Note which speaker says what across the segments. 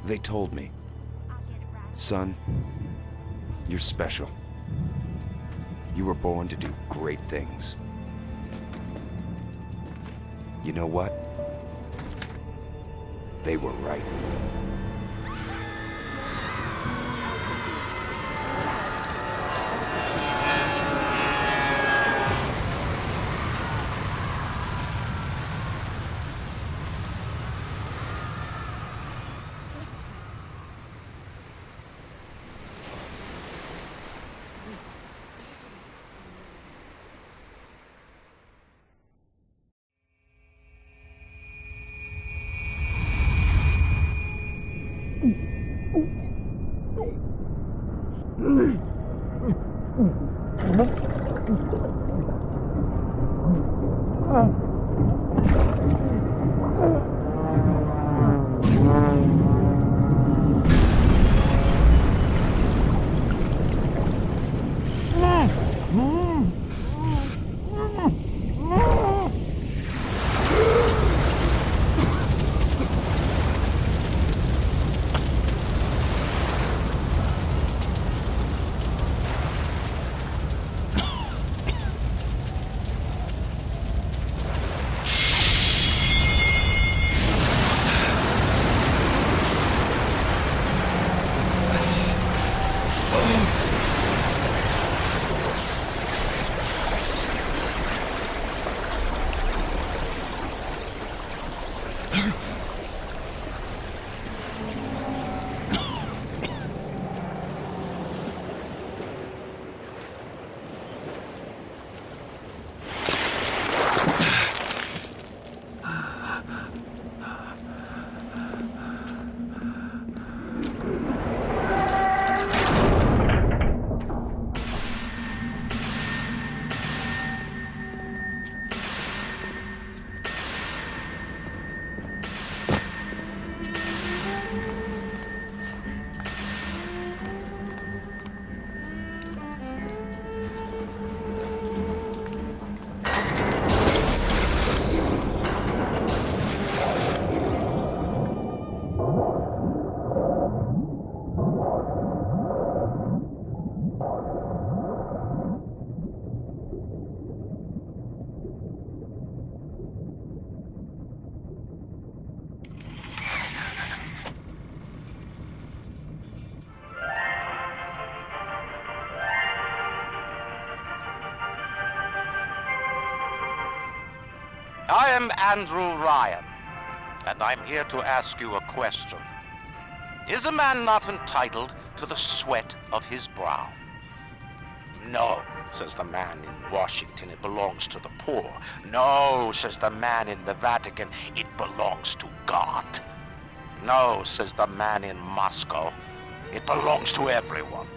Speaker 1: They told me. Son, you're special. You were born to do great things. You know what? They were right.
Speaker 2: I am Andrew Ryan, and I'm here to ask you a question. Is a man not entitled to the sweat of his brow? No, says the man in Washington, it belongs to the poor. No, says the man in the Vatican, it belongs to God. No, says the man in Moscow, it belongs to everyone.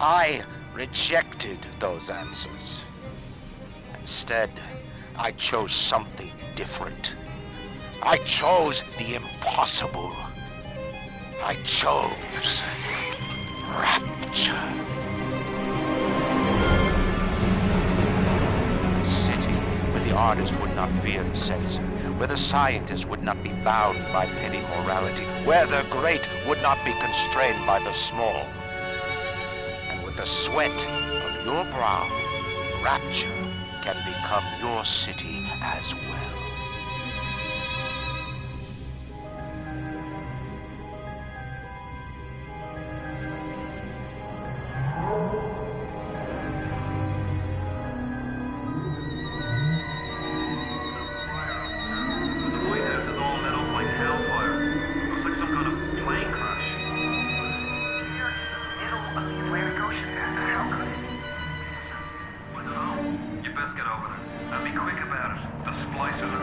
Speaker 2: I rejected those answers. Instead, I chose something different. I chose the impossible. I chose rapture. A city where the artist would not fear the censor, where the scientist would not be bound by petty morality, where the great would not be constrained by the small. And with the sweat of your brow, rapture can become your city as well.
Speaker 3: And be quick about it. The splicers are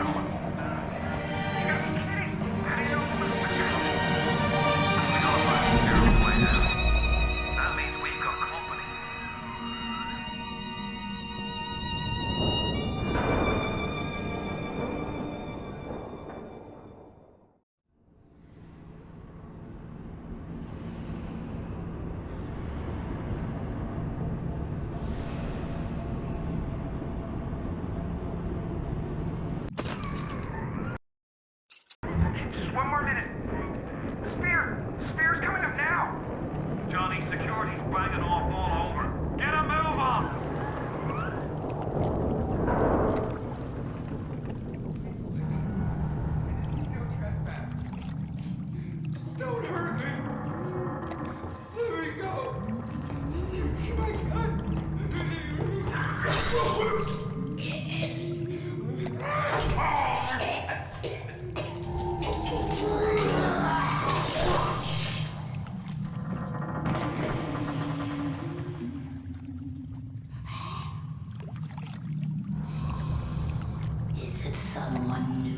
Speaker 3: Is it someone new?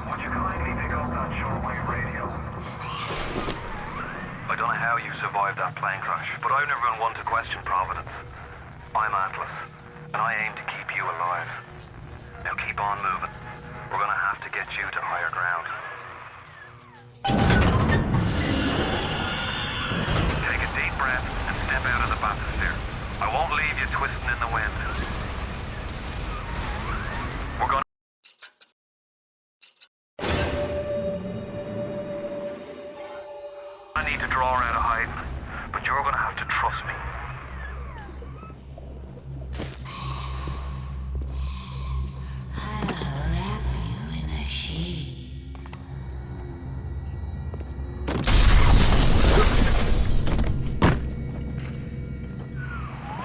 Speaker 4: Would you kindly pick up that shortwave radio? I don't know how you survived that plane crash, but I've never been one to question Providence. I'm Atlas, and I aim to keep you alive. Now keep on moving. We're gonna have to get you to higher ground. Take a deep breath and step out of the bathysphere. I won't leave you twisting in the wind. We're gonna... I need to draw her out of hiding, but you're gonna have to trust me.
Speaker 3: I'll wrap you in a sheet.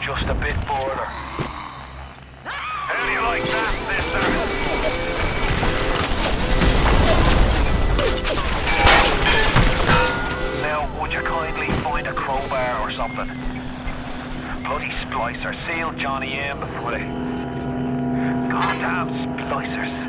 Speaker 4: Just a bit border. How do you like that, sister? Now, would you kindly find a crowbar or something? Bloody splicer. Seal Johnny in before they... Goddamn splicers.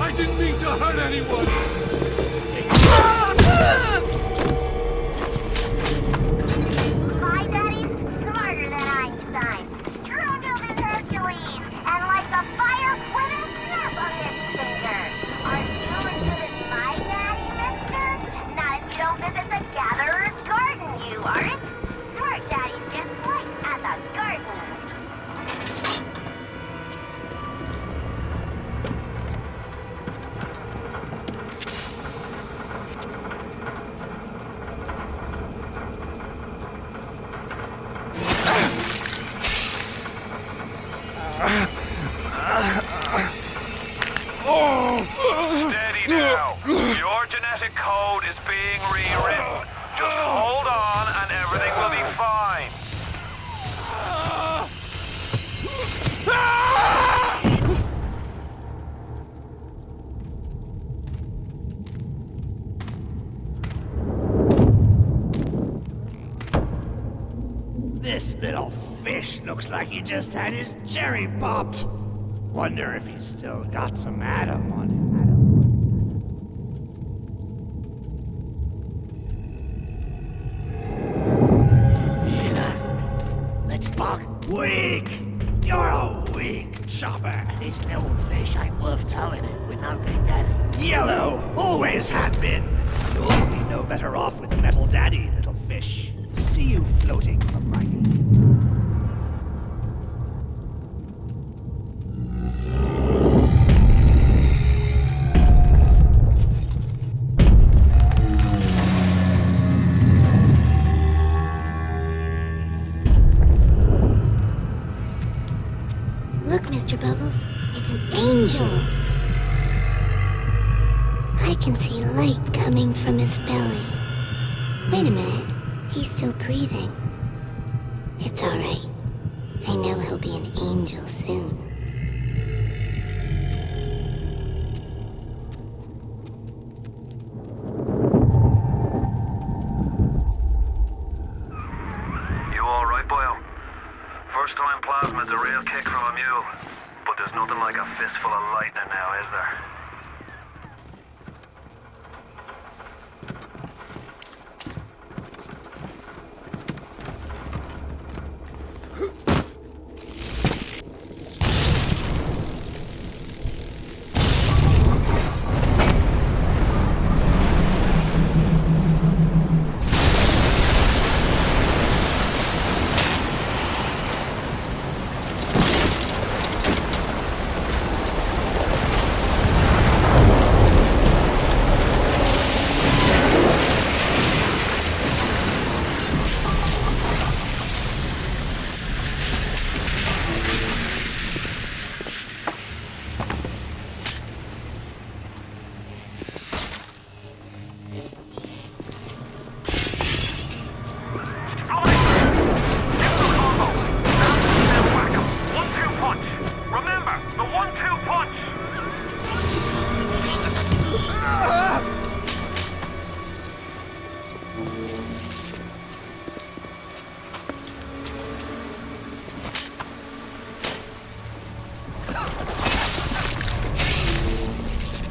Speaker 5: I didn't mean to hurt anyone!
Speaker 6: My daddy's smarter than Einstein, stronger than Hercules, and lights a fire with a snap of his finger. Are you as good as my daddy, mister? Not if you don't visit the Gatherer's Garden, you aren't. Smart daddies get sliced at the garden.
Speaker 4: Steady now. Your genetic code is being rewritten. Just hold on and everything will be fine.
Speaker 7: This little fish looks like he just had his cherry popped. Wonder if he's still got some Adam on him. Let's buck. Weak! You're a weak chopper. This little fish ain't worth towing it with no big daddy. Yellow! Always have been. You'll be no better off with a metal daddy, little fish. See you floating upright.
Speaker 6: Look, Mr. Bubbles, it's an angel. I can see light coming from his belly. Wait a minute, he's still breathing. It's all right. I know he'll be an angel soon.
Speaker 4: You alright, boyo? First time plasma's a real kick from a mule. But there's nothing like a fistful of lightning now, is there?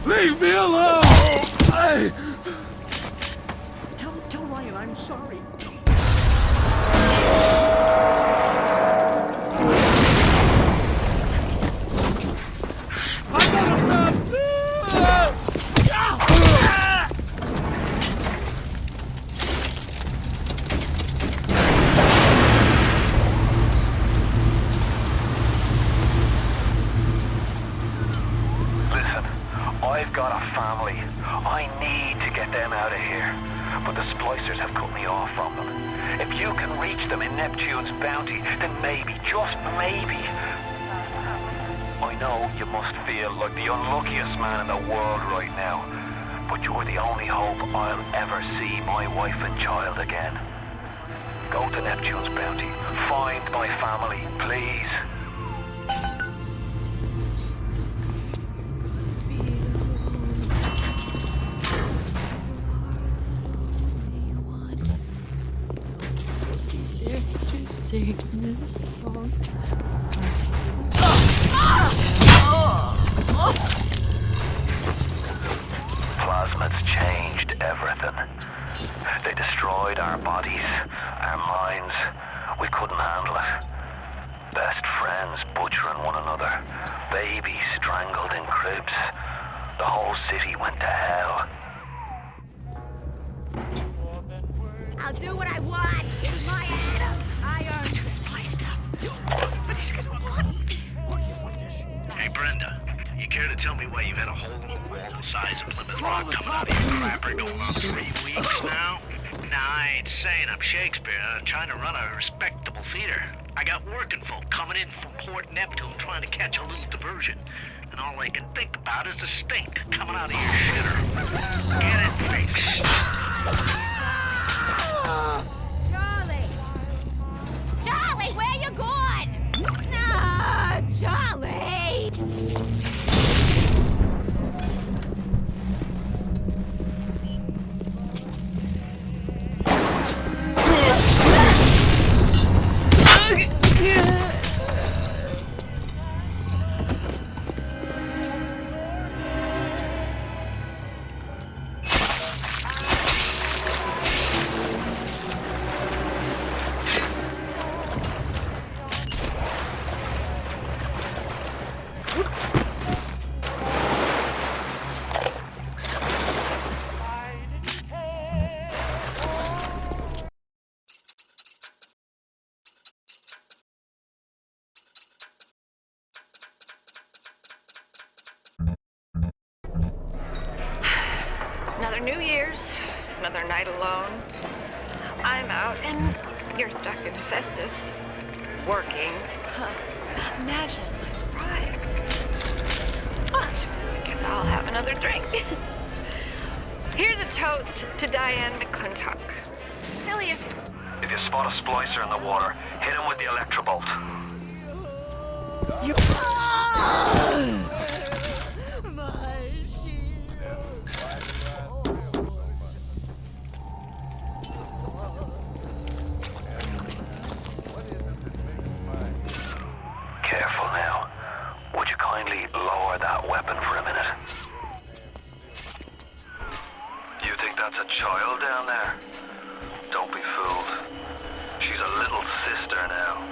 Speaker 5: Leave me alone!
Speaker 7: Tell Ryan I'm sorry.
Speaker 5: I gotta run!
Speaker 4: Listen, I've got a family. I need to get them out of here. But the splicers have cut me off from them. If you can reach them in Neptune's bounty, then maybe, just maybe... I know you must feel like the unluckiest man in the world right now, but you're the only hope I'll ever see my wife and child again. Go to Neptune's bounty. Find my family, please. Plasmids changed everything. They destroyed our bodies, our minds. We couldn't handle it. Best friends butchering one another. Babies strangled in cribs. The whole city went to hell.
Speaker 6: I'll do what I want. It's my iron.
Speaker 3: Too spliced up. But he's gonna want.
Speaker 8: Hey, Brenda, you care to tell me why you've had a hole in the wall the size of Plymouth Rock coming out of your crapper going on 3 weeks now? Nah, I ain't saying I'm Shakespeare. I'm trying to run a respectable theater. I got working folk coming in from Port Neptune trying to catch a little diversion. And all I can think about is the stink coming out of your shitter. Get it fixed.
Speaker 6: Charlie! Charlie, where you going? Nah, Charlie!
Speaker 9: Another New Year's, another night alone. I'm out and you're stuck in Festus, working. Huh. Imagine my surprise. Well, I guess I'll have another drink. Here's a toast to Diane McClintock. Silliest.
Speaker 4: If you spot a splicer in the water, hit him with the electrobolt. Careful now. Would you kindly lower that weapon for a minute? You think that's a child down there? Don't be fooled. She's a little sister now.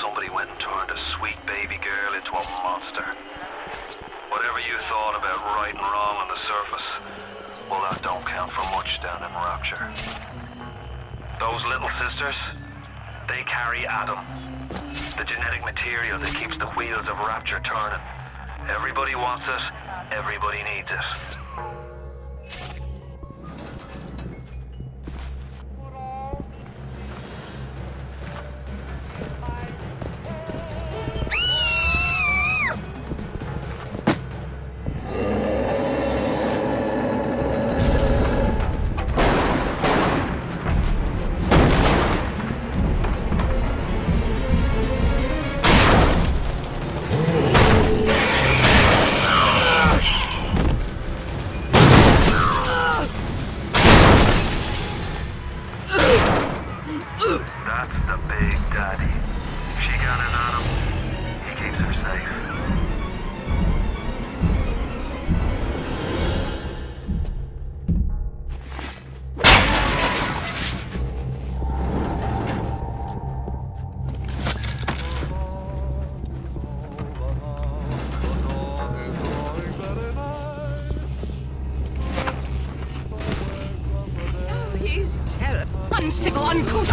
Speaker 4: Somebody went and turned a sweet baby girl into a monster. Whatever you thought about right and wrong on the surface, well, that don't count for much down in Rapture. Those little sisters, they carry Adam, the genetic material that keeps the wheels of Rapture turning. Everybody wants it, everybody needs it.
Speaker 3: here. Uncivil, uncouth,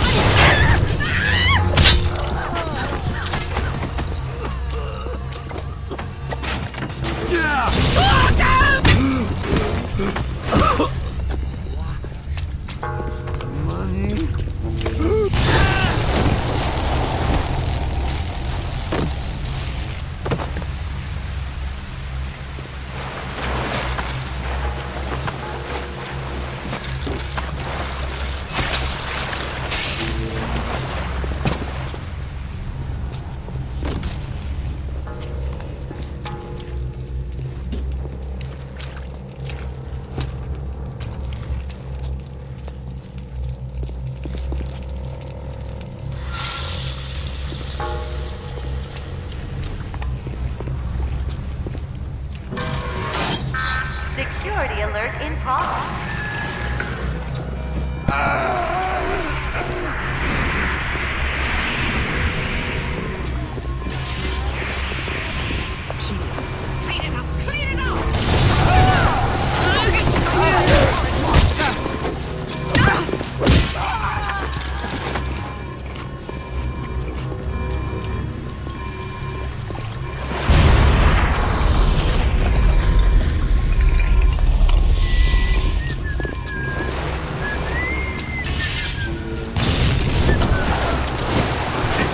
Speaker 6: Security alert in progress.
Speaker 3: clean it up! Clean it up!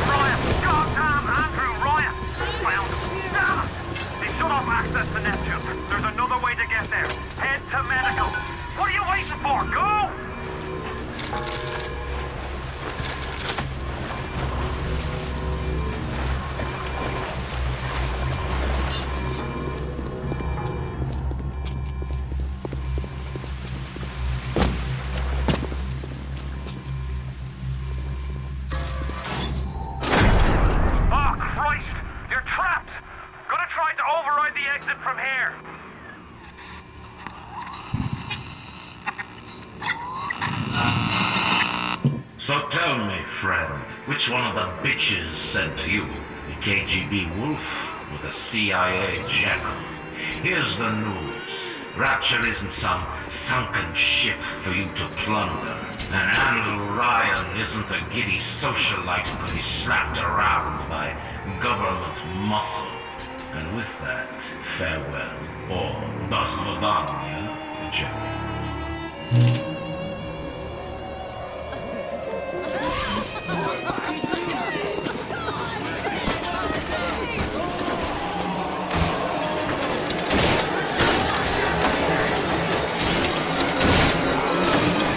Speaker 4: Ryan! Goddamn Andrew Ryan! Well, damn it! They shut off access to Neptune. There's another way to get there. Head to medical. What are you waiting for? Go! Oh, Christ! You're trapped! Gonna try to override the exit from here.
Speaker 8: So tell me, friend, which one of the bitches sent you? The KGB wolf or the CIA jackal? Here's the news. Rapture isn't some sunken ship for you to plunder. And Andrew Ryan isn't a giddy socialite to be slapped around by government muscle. And with that, farewell, or до свидания, Jerry.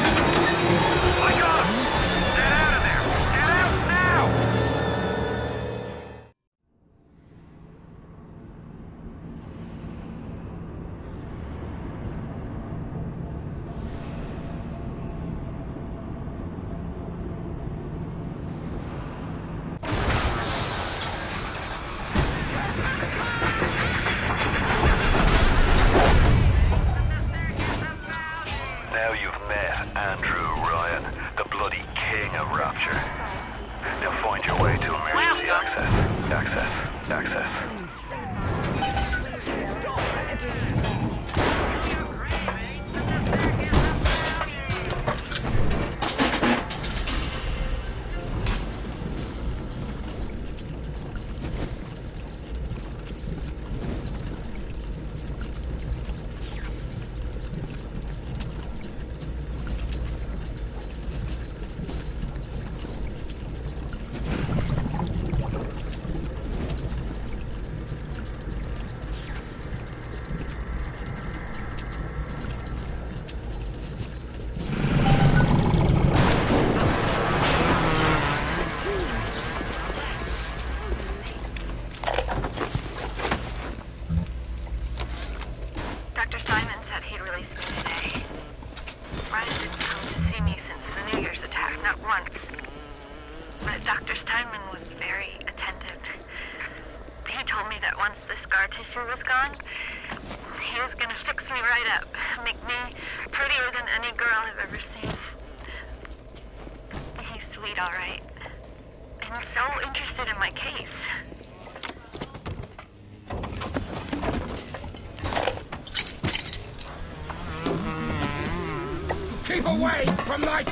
Speaker 4: I got him! Get out of there! Get out now! Now you've met Andrew Ryan, the bloody king of Rapture. Now find your way to emergency access.
Speaker 9: Dr. Simon said he'd release me today. Ryan didn't come to see me since the New Year's attack, not once. But Dr. Steinman was very attentive. He told me that once the scar tissue was gone, he was gonna fix me right up, make me prettier than any girl I've ever seen. He's sweet, all right. And so interested in my case.
Speaker 5: Keep Keep away from my...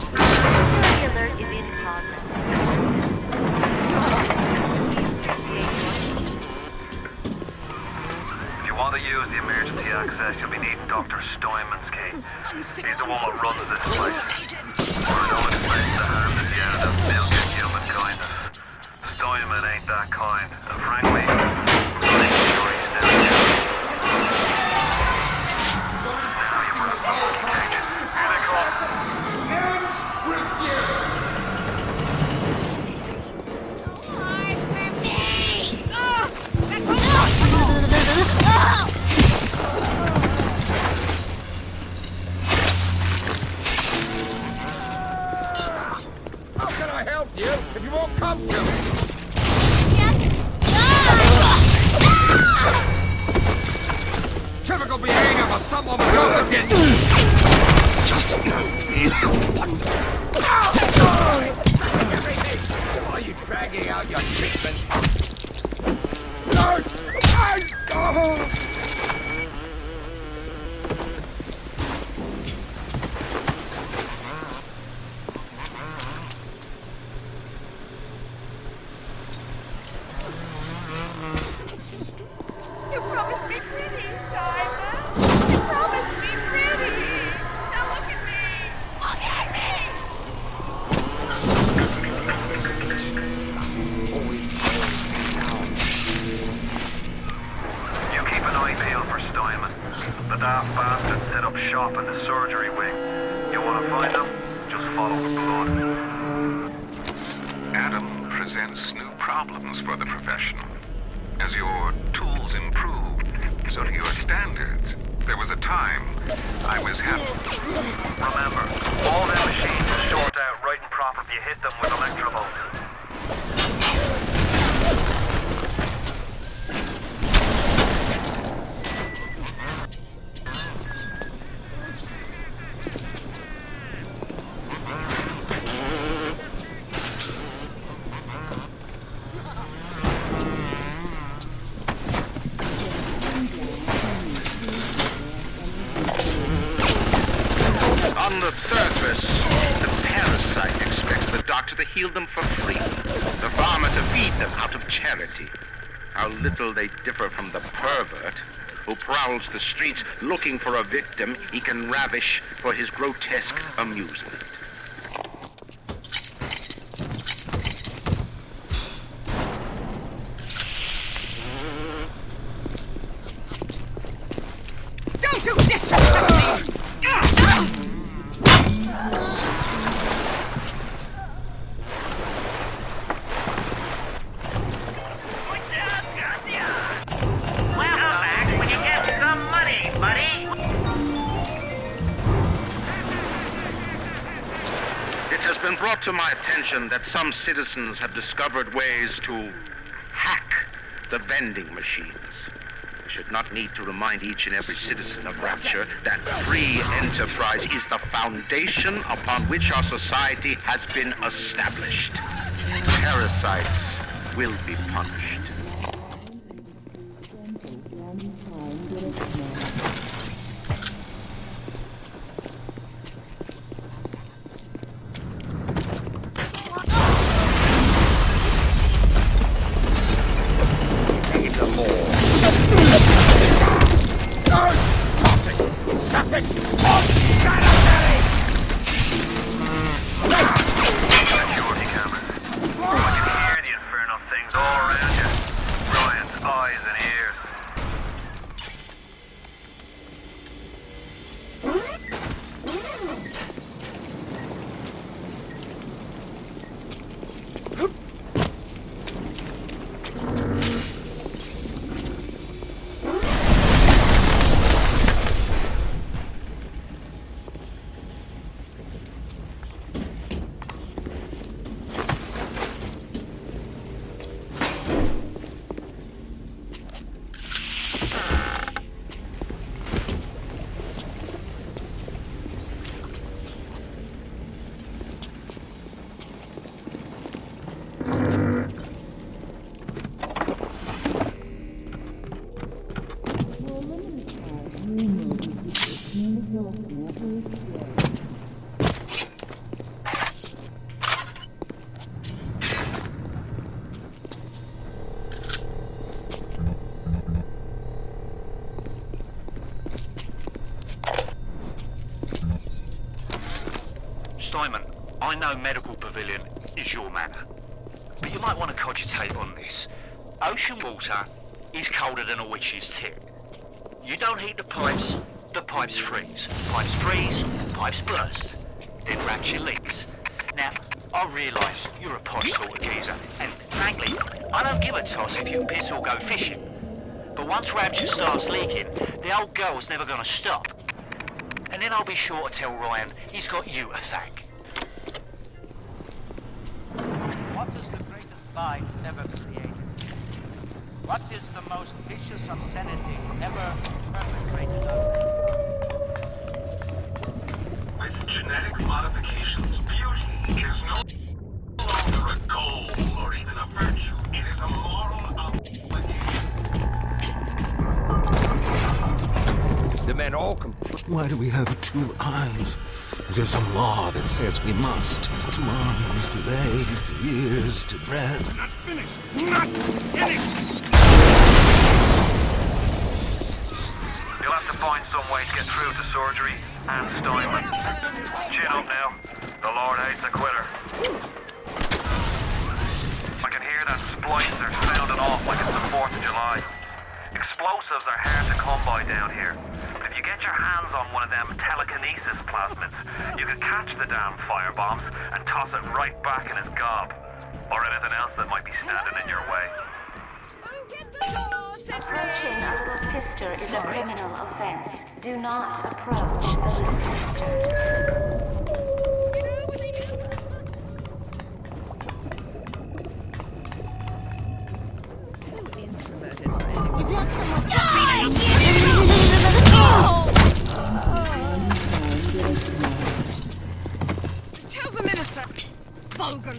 Speaker 6: Security alert is in progress.
Speaker 4: If you want to use the emergency access, you'll be needing Dr. Steinman's key. He's the one that runs this place. I don't expect the hand at the end of milking human kindness. Steinman ain't that kind, and frankly, I'm not sure he's still here. Now you've got a public cage. Here they come.
Speaker 5: Ends with you! How can I help you if you won't come to me? Typical behavior for someone with no Why are you dragging out your treatment?
Speaker 3: You promised me pretty, Simon. You promised me pretty. Now look at me. Look at me.
Speaker 4: You keep an eye peeled for Steinman. The daft bastard set up shop in the surgery wing. You want to find him? Just follow the blood.
Speaker 10: Adam presents new problems for the professional. As your tools improve, so do your standards. There was a time I was happy.
Speaker 4: Remember, all them machines are short out right and proper if you hit them with electrovolts.
Speaker 2: On the surface, the parasite expects the doctor to heal them for free, the farmer to feed them out of charity. How little they differ from the pervert who prowls the streets looking for a victim he can ravish for his grotesque amusement.
Speaker 3: Don't you disrespect me.
Speaker 7: Welcome back when you get some money, buddy.
Speaker 2: It has been brought to my attention that some citizens have discovered ways to hack the vending machines. I should not need to remind each and every citizen of Rapture that free enterprise is the foundation upon which our society has been established. Parasites will be punished.
Speaker 4: Security cameras. I can hear the infernal things all around you. Ryan's eyes and ears.
Speaker 8: Steinman, I know Medical Pavilion is your manor, but you might want to cogitate on this. Ocean water is colder than a witch's tit. You don't heat the pipes freeze. Pipes freeze, pipes burst. Then Rapture leaks. Now, I realise you're a posh sort of geezer, and frankly, I don't give a toss if you piss or go fishing. But once Rapture starts leaking, the old girl's never gonna stop. And then I'll be sure to tell Ryan he's got you to thank.
Speaker 2: What is the greatest lie ever created? What is the most vicious obscenity ever perpetrated on
Speaker 10: With genetic modifications, beauty is no longer a goal or even a virtue. It is a moral obligation.
Speaker 5: The men all
Speaker 11: Why do we have two eyes? Is there some law that says we must? To arms, to legs, to ears, to breath.
Speaker 5: Not finished! Not finished!
Speaker 4: You'll have to find some way to get through to surgery and Steinman. Chin up now. The Lord hates a quitter. I can hear that splicer sounding off like it's the 4th of July. Explosives are hard to come by down here. But if you get your hands on one of them telekinesis plasmids, you can catch the damn firebombs and toss it right back in his gob. Or anything else that might be standing in your way.
Speaker 6: Approaching a little sister is a criminal offense. Do not approach the little sisters.
Speaker 3: Too introverted for anything.
Speaker 6: Is that someone?
Speaker 3: Tell the minister. Vulgar.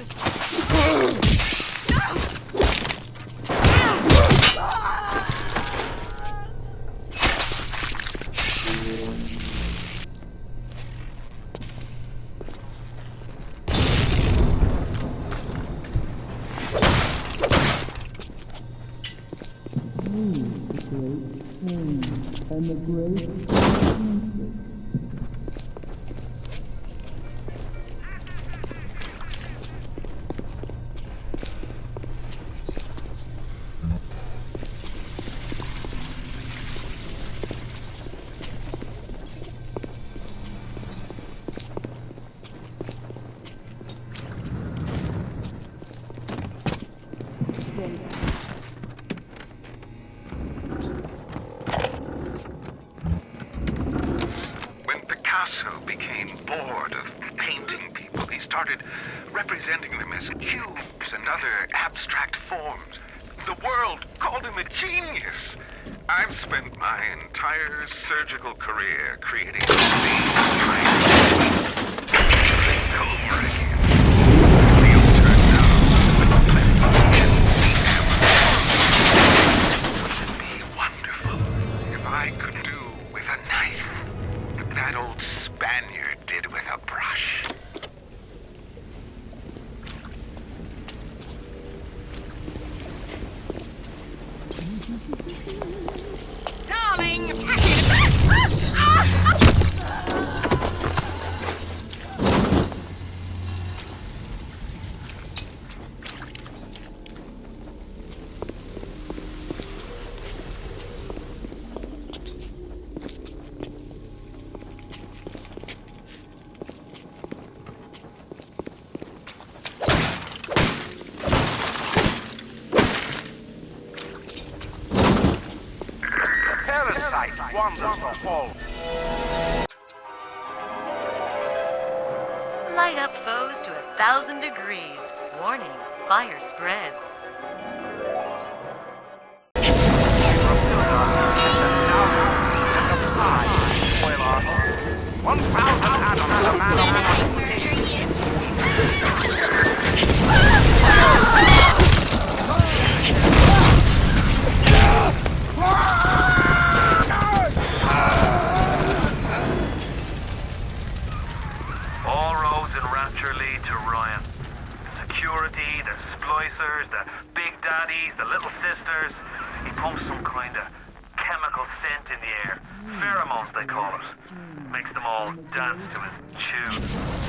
Speaker 10: When Picasso became bored of painting people, he started representing them as cubes and other abstract forms. The world called him a genius. I've spent my entire surgical career creating the same kind of thing over again. The old turned out with the left Wouldn't it be wonderful if I could do with a knife what that old Spaniard did with a brush?
Speaker 3: Darling, attack it!
Speaker 2: parasite wanders the hall.
Speaker 12: Light up foes to 1,000 degrees. Warning, fire spreads.
Speaker 4: racers, the big daddies, the little sisters. He pumps some kind of chemical scent in the air. Pheromones, they call it. Makes them all dance to his tune.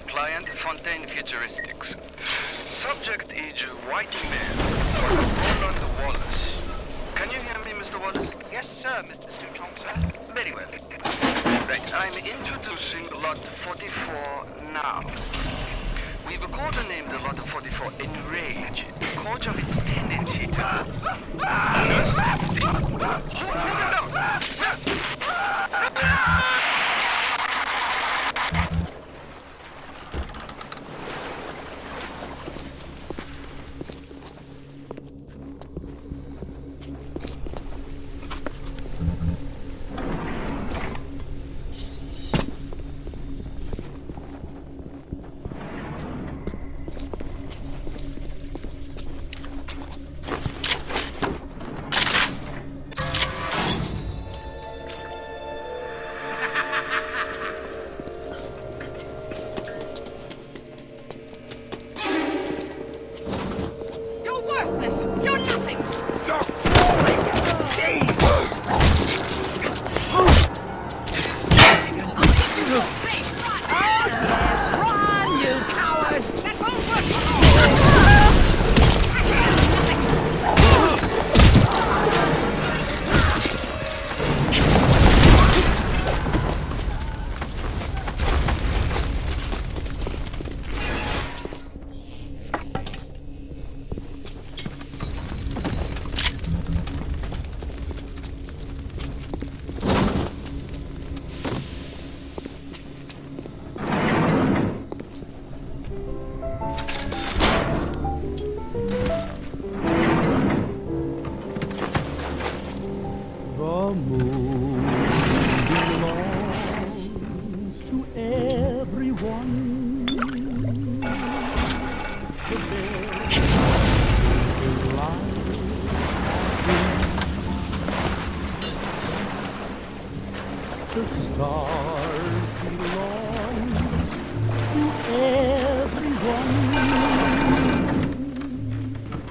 Speaker 13: Client Fontaine Futuristics. Subject is white man, Roland Wallace. Can you hear me, Mr. Wallace?
Speaker 14: Yes, sir, Mr. Stu Thompson.
Speaker 13: Very well. Right, I'm introducing Lot 44 now. We've codenamed the Lot 44 Enrage because of its tendency to...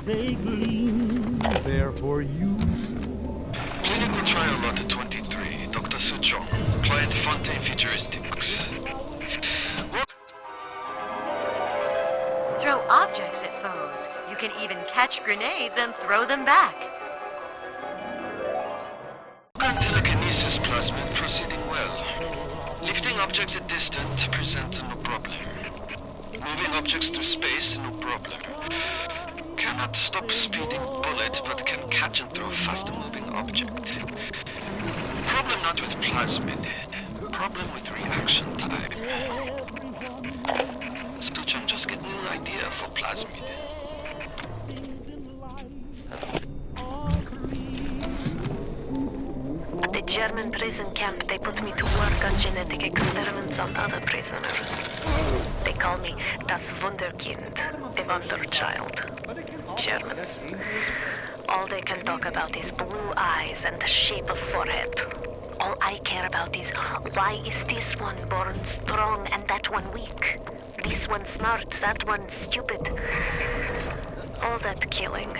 Speaker 15: they gleam there for you.
Speaker 13: Clinical trial lot 23, Dr. Suchong, client Fontaine Futuristics.
Speaker 12: Throw objects at foes. You can even catch grenades and throw them back.
Speaker 13: Telekinesis plasmid proceeding well. Lifting objects at distance presents no problem. Moving objects through space, no problem. Cannot stop speeding bullet, but can catch and throw faster moving object. Problem not with plasmid. Problem with reaction time. Stuchon just get new idea for plasmid.
Speaker 16: At the German prison camp, they put me to work on genetic experiments on other prisoners. They call me Das Wunderkind, the Wonder Child. Germans. All they can talk about is blue eyes and the shape of forehead. All I care about is why is this one born strong and that one weak? This one smart, that one stupid. All that killing.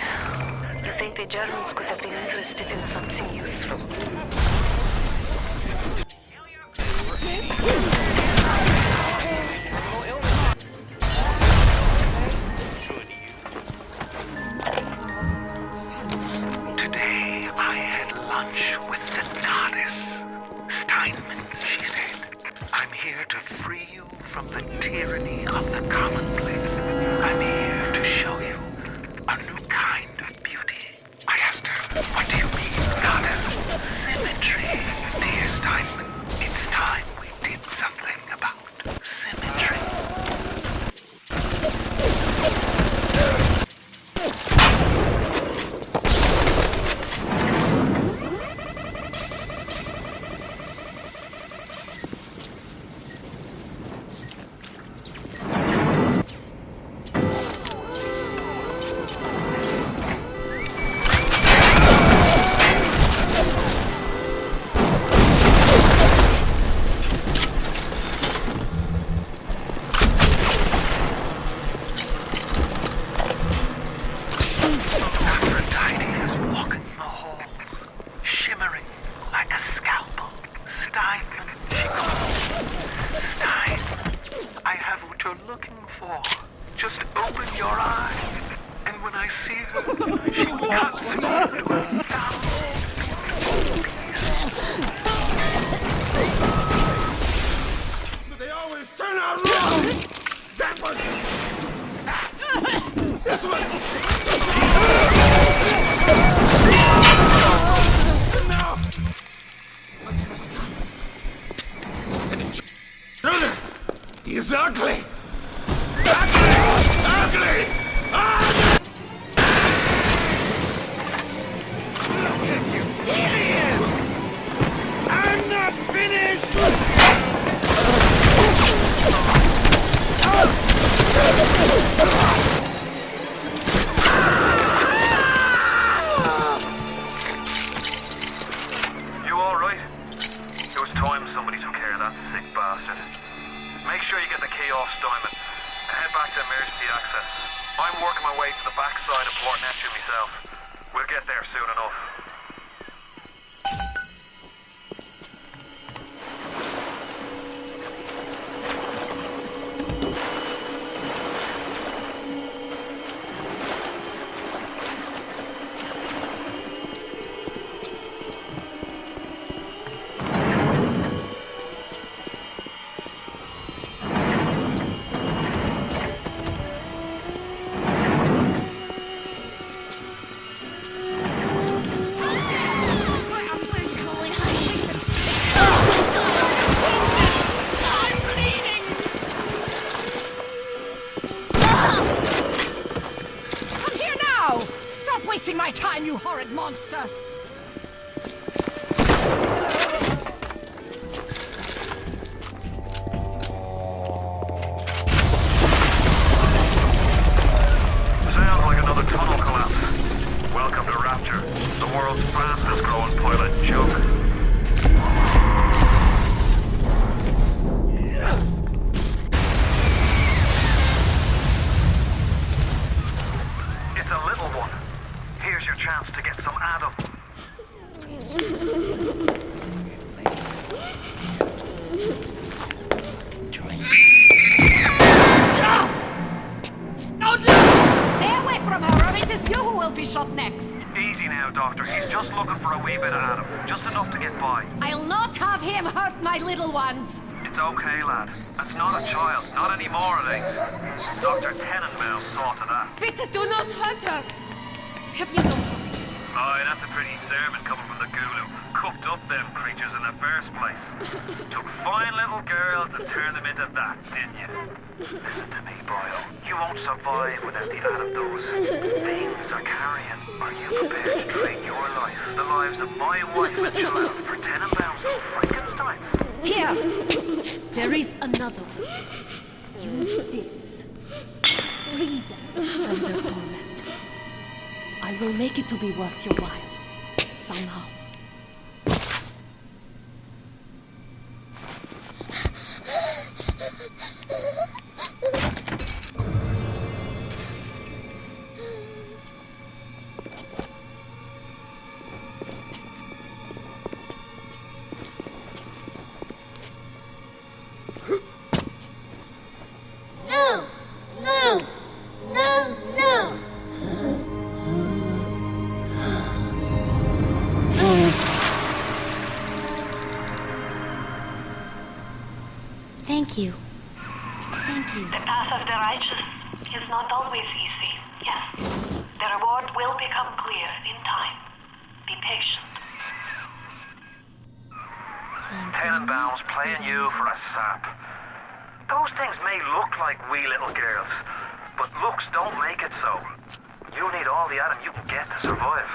Speaker 16: You think the Germans could have been interested in something useful?
Speaker 10: Today I had lunch with the goddess. Steinman, she said. I'm here to free you from the tyranny of the commonplace. I'm here to show you a new kind of beauty. I asked her, what do you mean, goddess? Symmetry, dear Steinman. It's time we did something about symmetry.
Speaker 5: He's ugly! Ugly! Look at you, idiots! I'm not finished!
Speaker 4: You alright? It was time somebody took care of that sick bastard. Make sure you get the key off Steinman and head back to emergency access. I'm working my way to the backside of Port Neptune myself. We'll get there soon enough.
Speaker 3: Wasting my time, you horrid monster!
Speaker 4: Sounds like another tunnel collapse. Welcome to Rapture, the world's fastest growing pilot joke. It's a little one.
Speaker 17: be shot next.
Speaker 4: Easy now, Doctor. He's just looking for a wee bit of Adam. Just enough to get by.
Speaker 17: I'll not have him hurt my little ones.
Speaker 4: It's okay, lad. That's not a child. Not anymore, it ain't. Dr. Tenenbaum saw to that.
Speaker 17: Bitte, do not hurt her. Have you no heart?
Speaker 4: Aye, that's a pretty sermon coming from the ghoul who cooked up them creatures in the first place. Took fine little girls and turned them into that, didn't you? Listen to me, boyo. You won't survive without the Adam those things are carrying. Are you prepared to trade your life, the lives of my wife and child, for Tenenbaum's Frankensteins?
Speaker 17: Here! There is another one. Use this. Free them from their torment. I will make it to be worth your while. Somehow.
Speaker 6: Thank you. Thank you.
Speaker 16: The path of the righteous is not always easy, yes. The reward will become clear in time. Be patient.
Speaker 4: Tenenbaum's playing you for a sap. Those things may look like wee little girls, but looks don't make it so. You need all the Adam you can get to survive.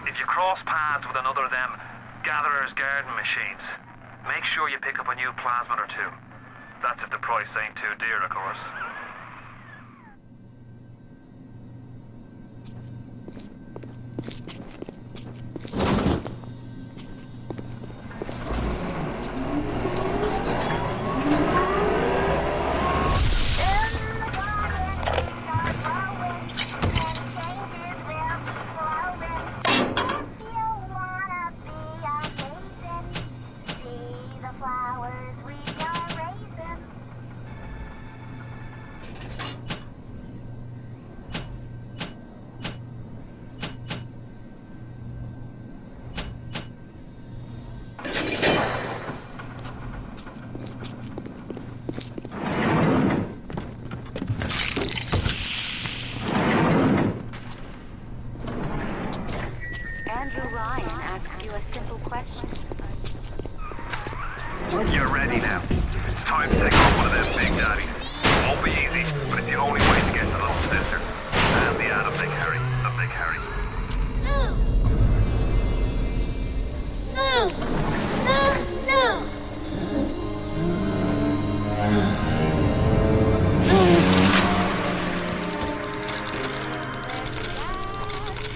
Speaker 4: If you cross paths with another of them gatherer's garden machines, make sure you pick up a new plasmid or two. That's if the price ain't too dear, of course. You're ready now. It's time to take on one of them big daddies. It won't be easy, but it's the only way to get to little sister. And the Adam they carry. That they carry.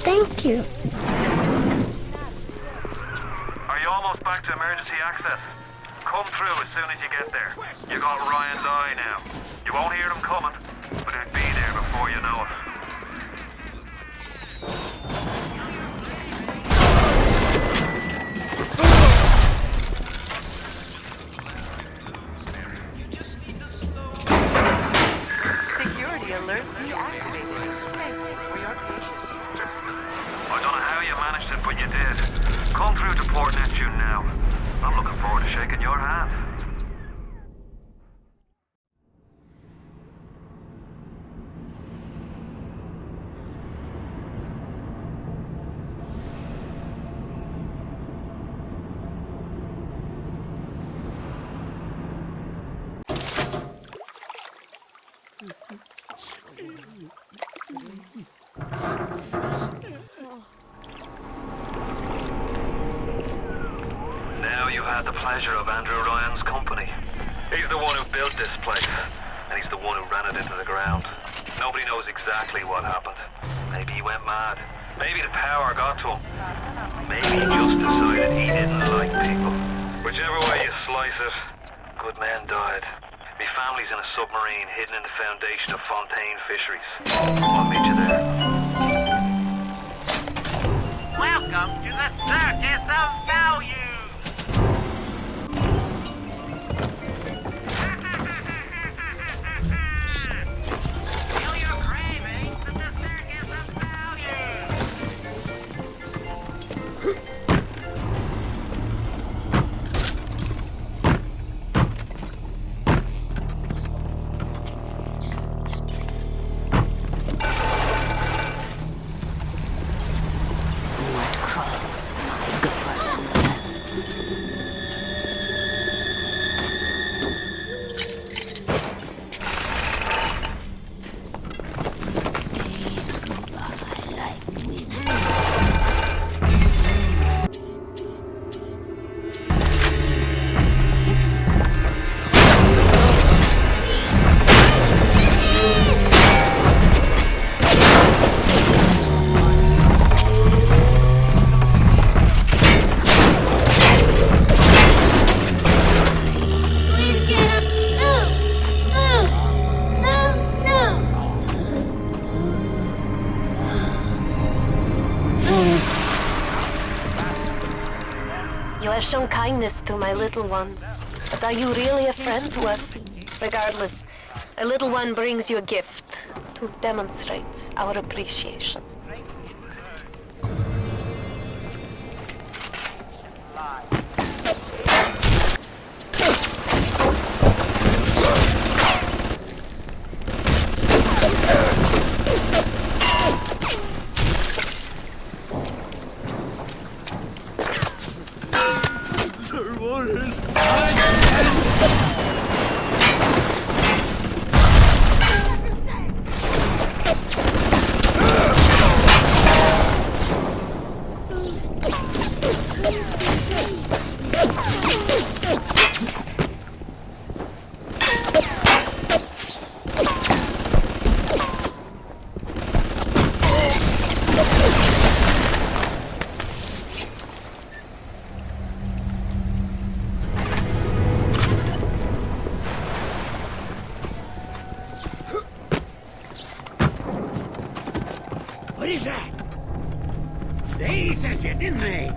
Speaker 6: Thank you.
Speaker 4: Are you almost back to emergency access? Come through as soon as you get there. You got Ryan's eye now. You won't hear them coming, but it'll be there before you know it.
Speaker 12: Security alert deactivated. Thank you for your patience.
Speaker 4: I don't know how you managed it, but you did. Come through to Port Neptune now. I'm looking forward to shaking your hand. Now you had the pleasure of Andrew Ryan's company. He's the one who built this place, and he's the one who ran it into the ground. Nobody knows exactly what happened. Maybe he went mad. Maybe the power got to him. Maybe he just decided he didn't like people. Whichever way you slice it, good men died. My family's in a submarine hidden in the foundation of Fontaine Fisheries. I'll meet you there.
Speaker 18: Welcome to the Circus of Value! Feel your prey!
Speaker 16: kindness to my little one. But are you really a friend to us? Regardless, a little one brings you a gift to demonstrate our appreciation.
Speaker 7: What is that? They sent you, didn't they?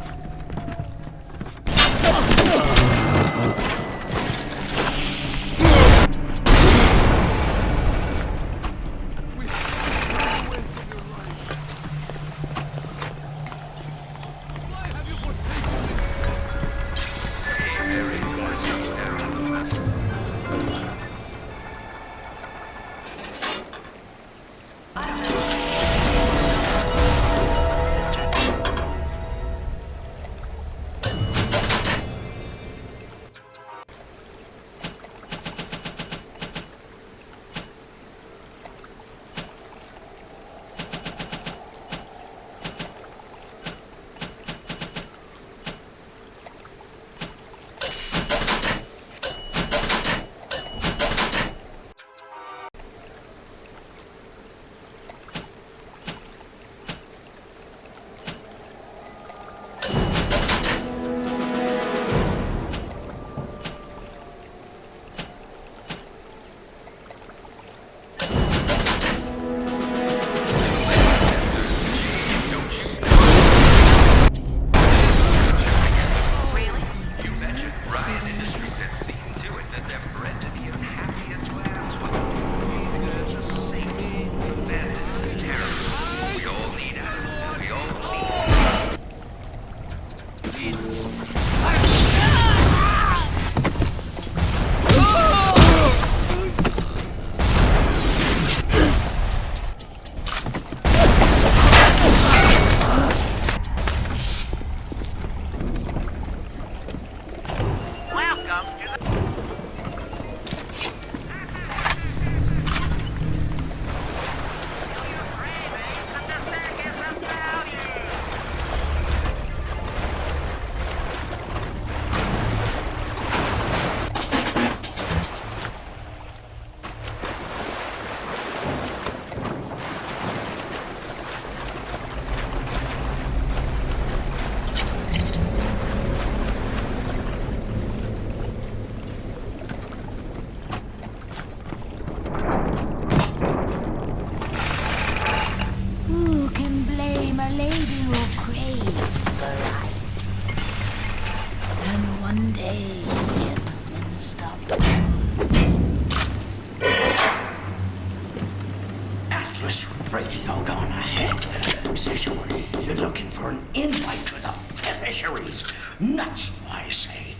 Speaker 7: Radioed on ahead. Says you're looking for an invite to the fisheries. Nuts, I say.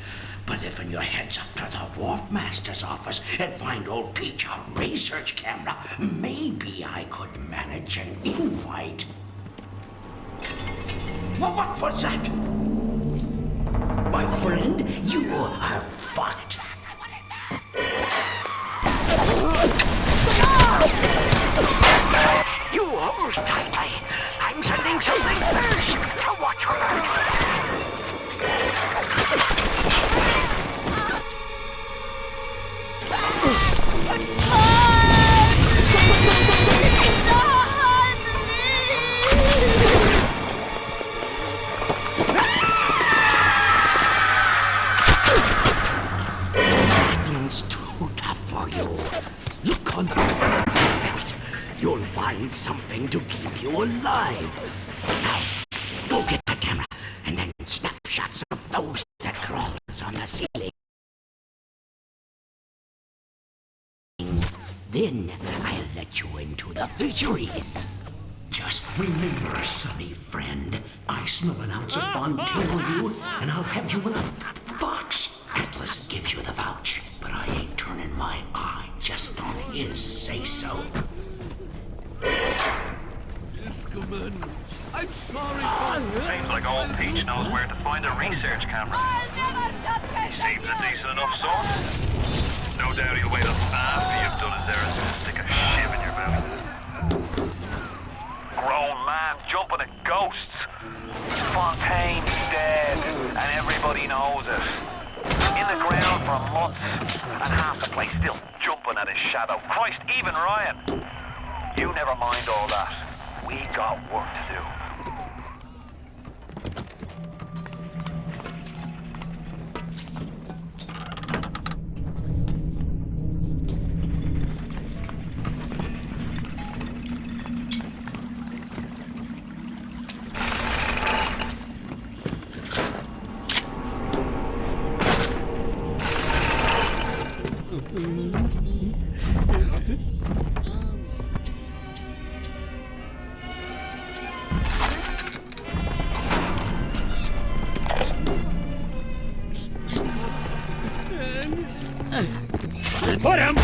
Speaker 7: But if your heads up to the Warp Master's office and find old Peach on research camera, maybe I could manage an invite. What was that? My friend, you are fucked.
Speaker 18: You hold tightly. I'm sending something first to watch your
Speaker 7: It's too tough for you. Look on the belt. You'll find something to keep you alive. Now, go get the camera and then snapshots of those that crawl
Speaker 18: Then I'll let you into the fisheries. Just remember, sonny friend, I smell an ounce of Bontail you, and I'll have you in a box. Atlas gives you the vouch, but I ain't turning my eye just on his say-so.
Speaker 5: I'm sorry.
Speaker 4: Seems like old Peach knows where to find a research camera. Seems a decent enough source. No doubt he'll wait until after you've done his errands to stick a shiv in your mouth. Grown man jumping at ghosts. Fontaine's dead, and everybody knows it. In the ground for months, and half the place still jumping at his shadow. Christ, even Ryan. You never mind all that. We got work to do.
Speaker 5: Put him!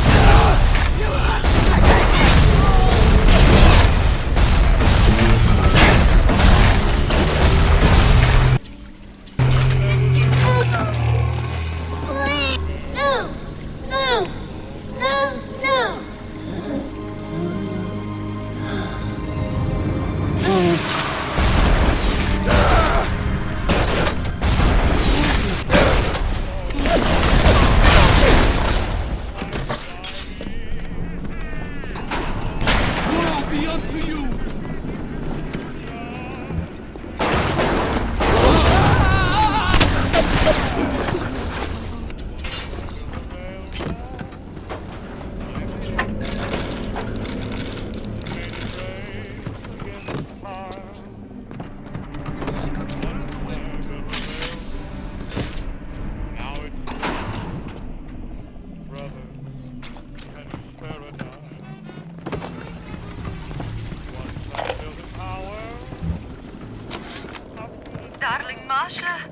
Speaker 3: Darling Masha,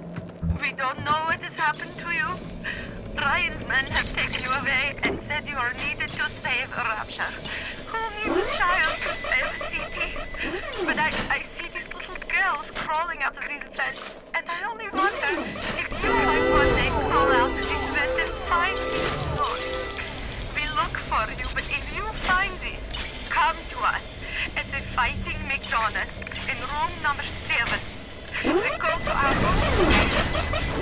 Speaker 3: we don't know what has happened to you. Ryan's men have taken you away and said you are needed to save Rapture. Who needs a child to save the city? But I see these little girls crawling out of these vents, and I only wonder if you might one day crawl out of these vents and find these stories. We look for you, but if you find these, come to us at the Fighting McDonald's in room number 7. We go to our room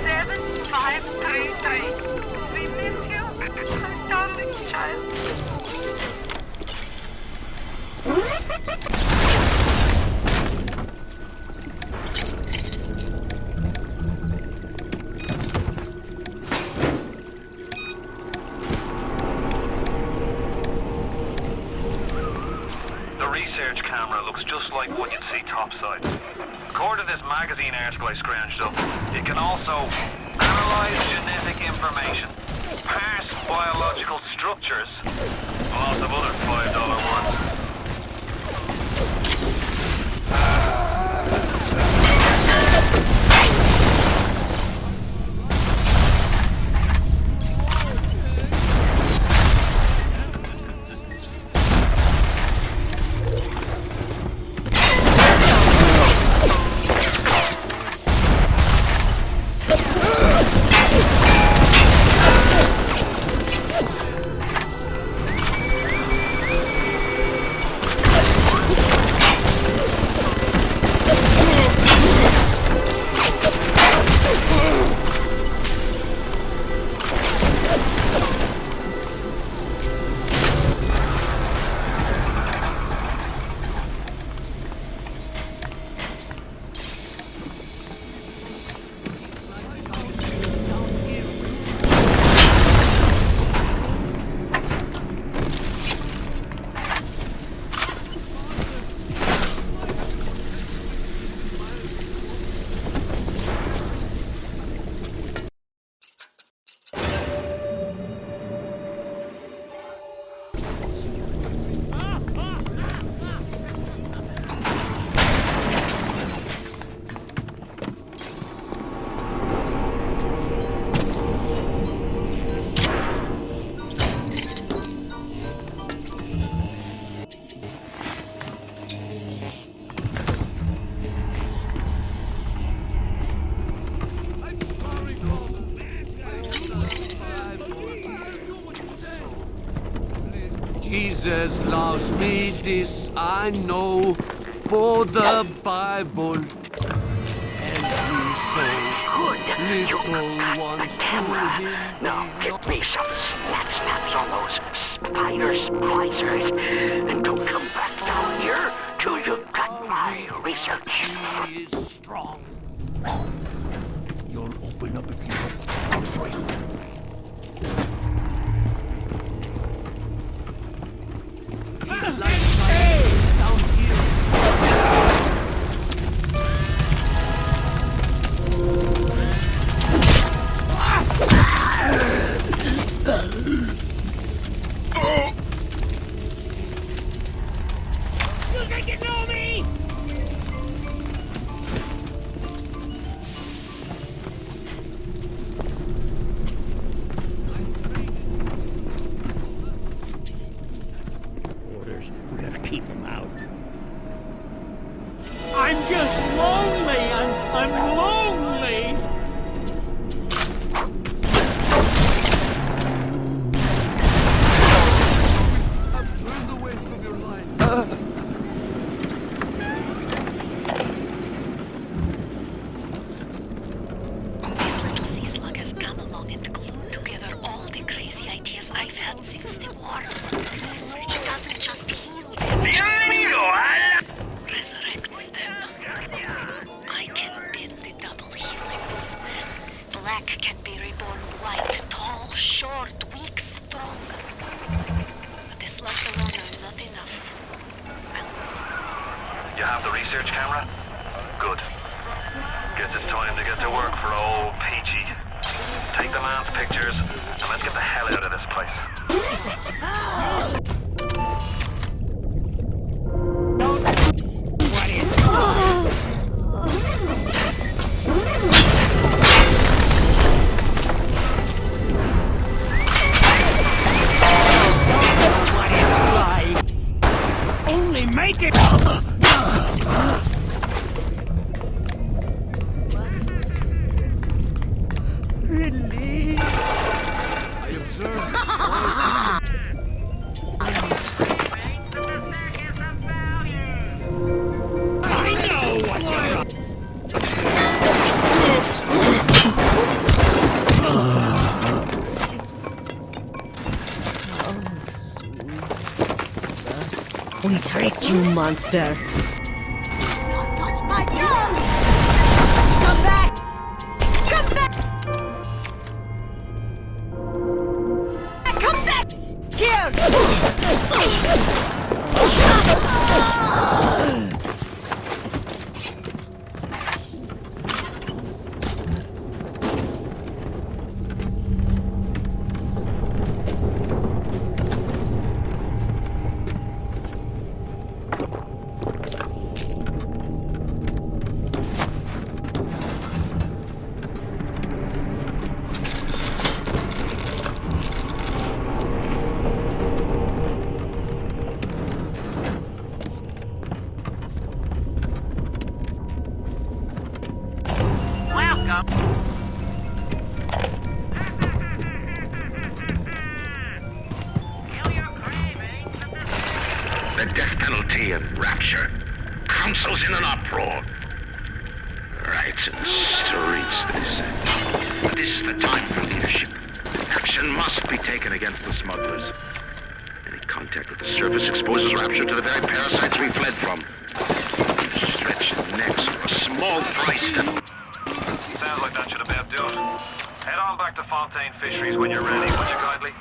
Speaker 3: 7533. We miss you, our darling child.
Speaker 4: The research camera looks just like what you'd see topside. According to this magazine article I scrounged up, it can also analyze genetic information, parse biological structures, lots of other $5 words.
Speaker 19: Jesus loves me, this I know, for the Bible tells me so. Little ones to him.
Speaker 18: Now get me some snaps on those spider splicers, and don't come back down here till you've got my research.
Speaker 19: He is strong.
Speaker 18: You'll open up if you don't. I'll show you.
Speaker 7: You think you know me?
Speaker 18: Orders. We gotta keep them out.
Speaker 7: I'm just lonely. I'm lonely.
Speaker 19: I've turned away from your line.
Speaker 16: This little sea slug has come along and glued together all the crazy ideas I've had since the war. It doesn't just heal them, it resurrects them. I can bend the double helix. Black can be reborn white, tall, short, weak, strong. But the slugs alone are not enough.
Speaker 4: You have the research camera? Good. Guess it's time to get to work for old Peachy. Take the man's pictures, and let's get the hell out of this place.
Speaker 7: Only make it. Relief.
Speaker 19: I observe.
Speaker 7: I know what you're.
Speaker 17: We tricked you, monster.
Speaker 6: My God! Come back! Come back! Come back!
Speaker 2: The death penalty and rapture. Council's in an uproar. Riots in the streets, they say. But this is the time for leadership. Action must be taken against the smugglers. Any contact with the surface exposes rapture to the very parasites we fled from. Stretch necks for a small price that...
Speaker 4: Sounds like that should about do it. Head on back to Fontaine Fisheries when you're ready, would you kindly?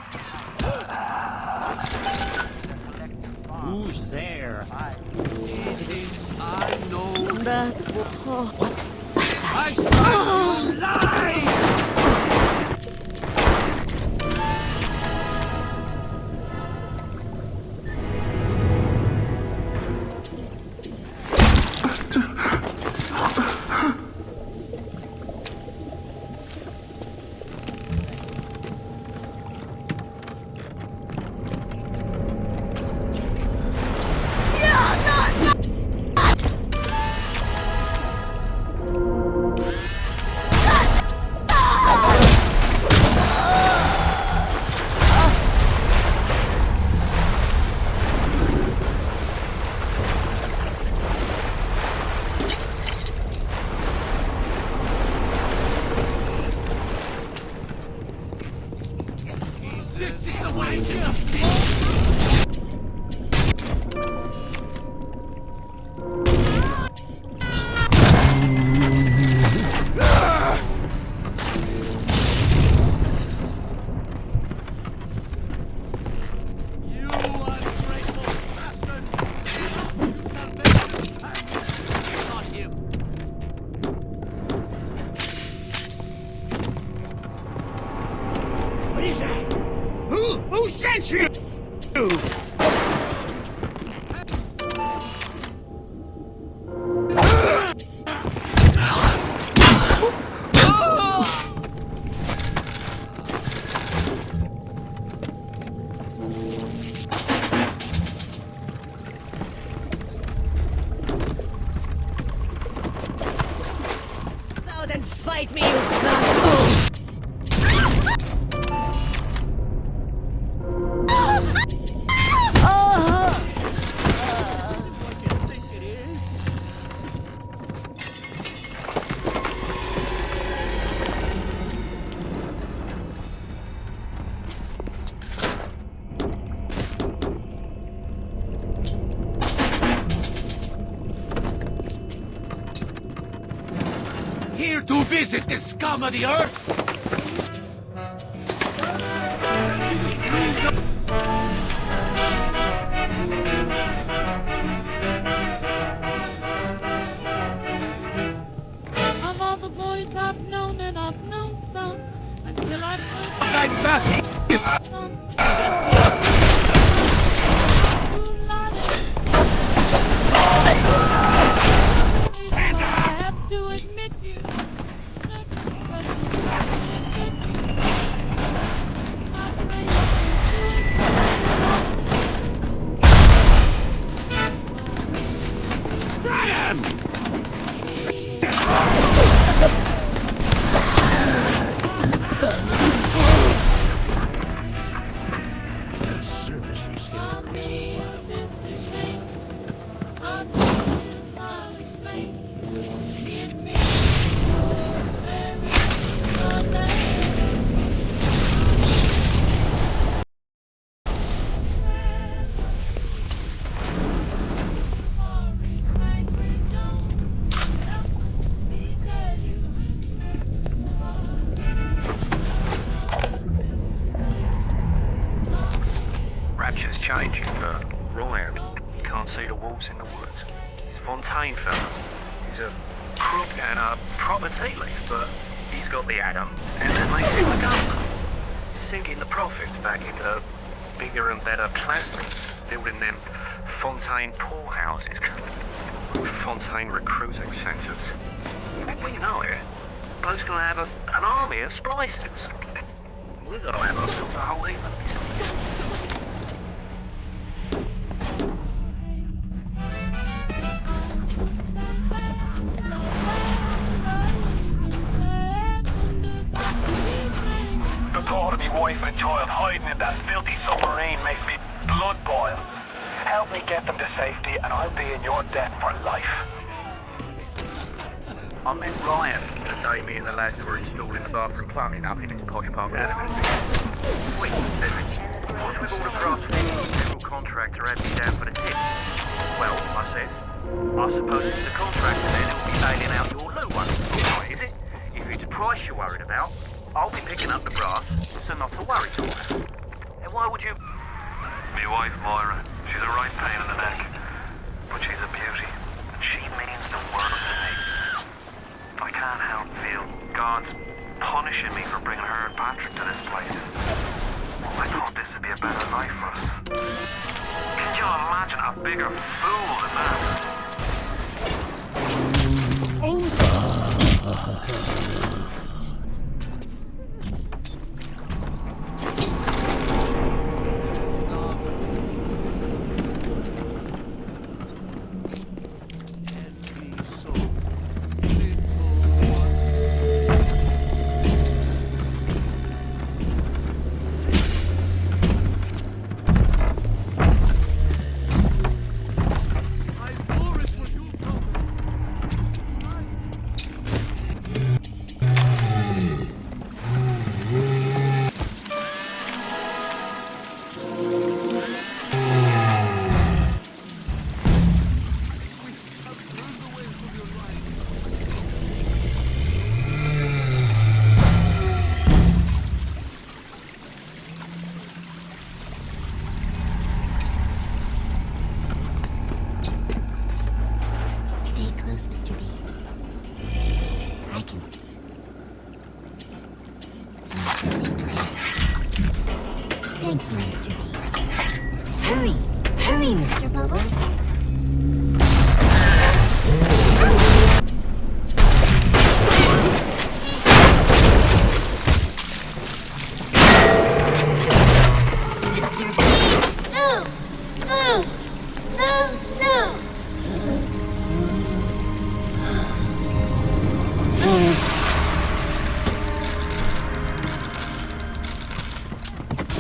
Speaker 7: Who's there?
Speaker 19: I know.
Speaker 17: What?
Speaker 19: I saw you lie!
Speaker 7: What is that? Who sent you?
Speaker 17: So then fight me, you bastard!
Speaker 7: Here to visit the scum of the earth?
Speaker 20: Of all the boys I've known and I've known some until I
Speaker 7: Like that.
Speaker 20: have to admit you.
Speaker 4: Rapture's changing, but Ryan can't see the wolves in the woods. This Fontaine fella, he's a crook and a proper tea leaf, but he's got the atom, and that makes him the governor. Sinking the profits back into bigger and better plasmids, building them Fontaine poorhouses, Fontaine recruiting centres. Before you know it, the bloke's gonna have an army of splicers. We're gonna have ourselves a whole heap of
Speaker 21: The thought of me wife and child hiding in that filthy submarine makes me blood boil. Help me get them to safety and I'll be in your debt for life.
Speaker 4: I met Ryan the day me and the lads were installing the bathroom plumbing up in his posh park adamant. Wait, what's with all the grass fittings general contractor had me down for the tip? Well, I says, I suppose it's the contractor then who'll be bailing out your new one. Right, is it? If it's price you're worried about, I'll be picking up the brass, so not to worry twice. And why would you... Me wife, Moira, she's a right pain in the neck, but she's a beauty, and she means the world to me. I can't help feel God's punishing me for bringing her and Patrick to this place. I thought this would be a better life for us. Can you imagine a bigger fool than that?
Speaker 6: Thank you, Mr. B. Hurry! Hurry, Mr. Bubbles!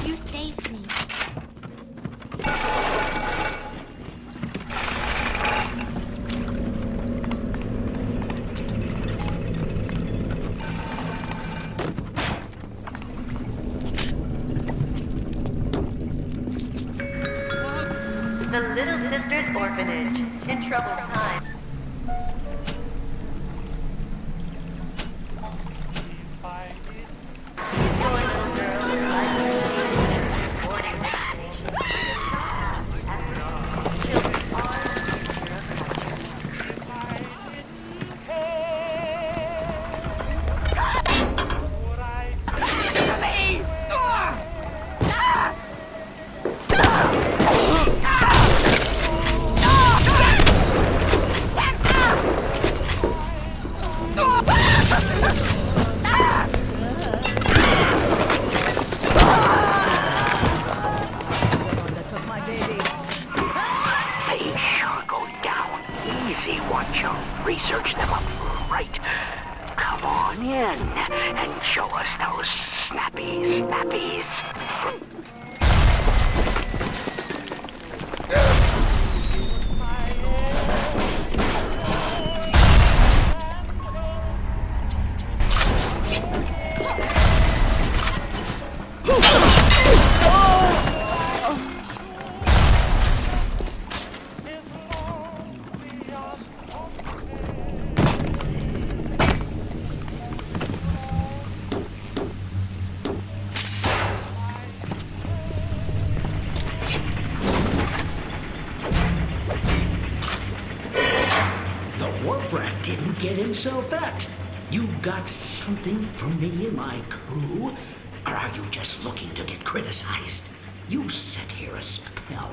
Speaker 6: You saved me.
Speaker 12: The Little Sisters Orphanage. In troubled times.
Speaker 18: They sure go down easy once you research them up right. Come on in and show us those snappy snappies. The warp rat didn't get himself at. You got something from me and my crew? Or are you just looking to get criticized? You set here a spell.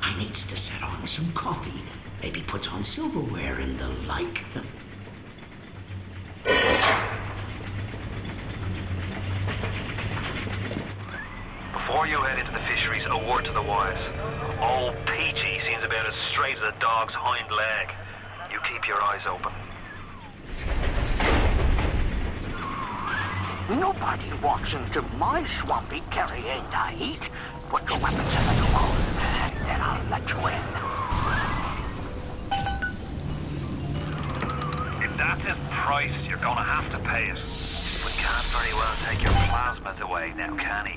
Speaker 18: I needs to set on some coffee. Maybe put on silverware and the like.
Speaker 4: Before you head into the fisheries, a word to the wise. Old Peachy seems about as straight as a dog's hind leg. You keep your eyes open.
Speaker 18: Nobody walks into my swampy carrying to eat. Put your weapons in the clothes, and then I'll let you in.
Speaker 4: If that's his price, you're gonna have to pay it. We can't very well take your plasmas away now, can he?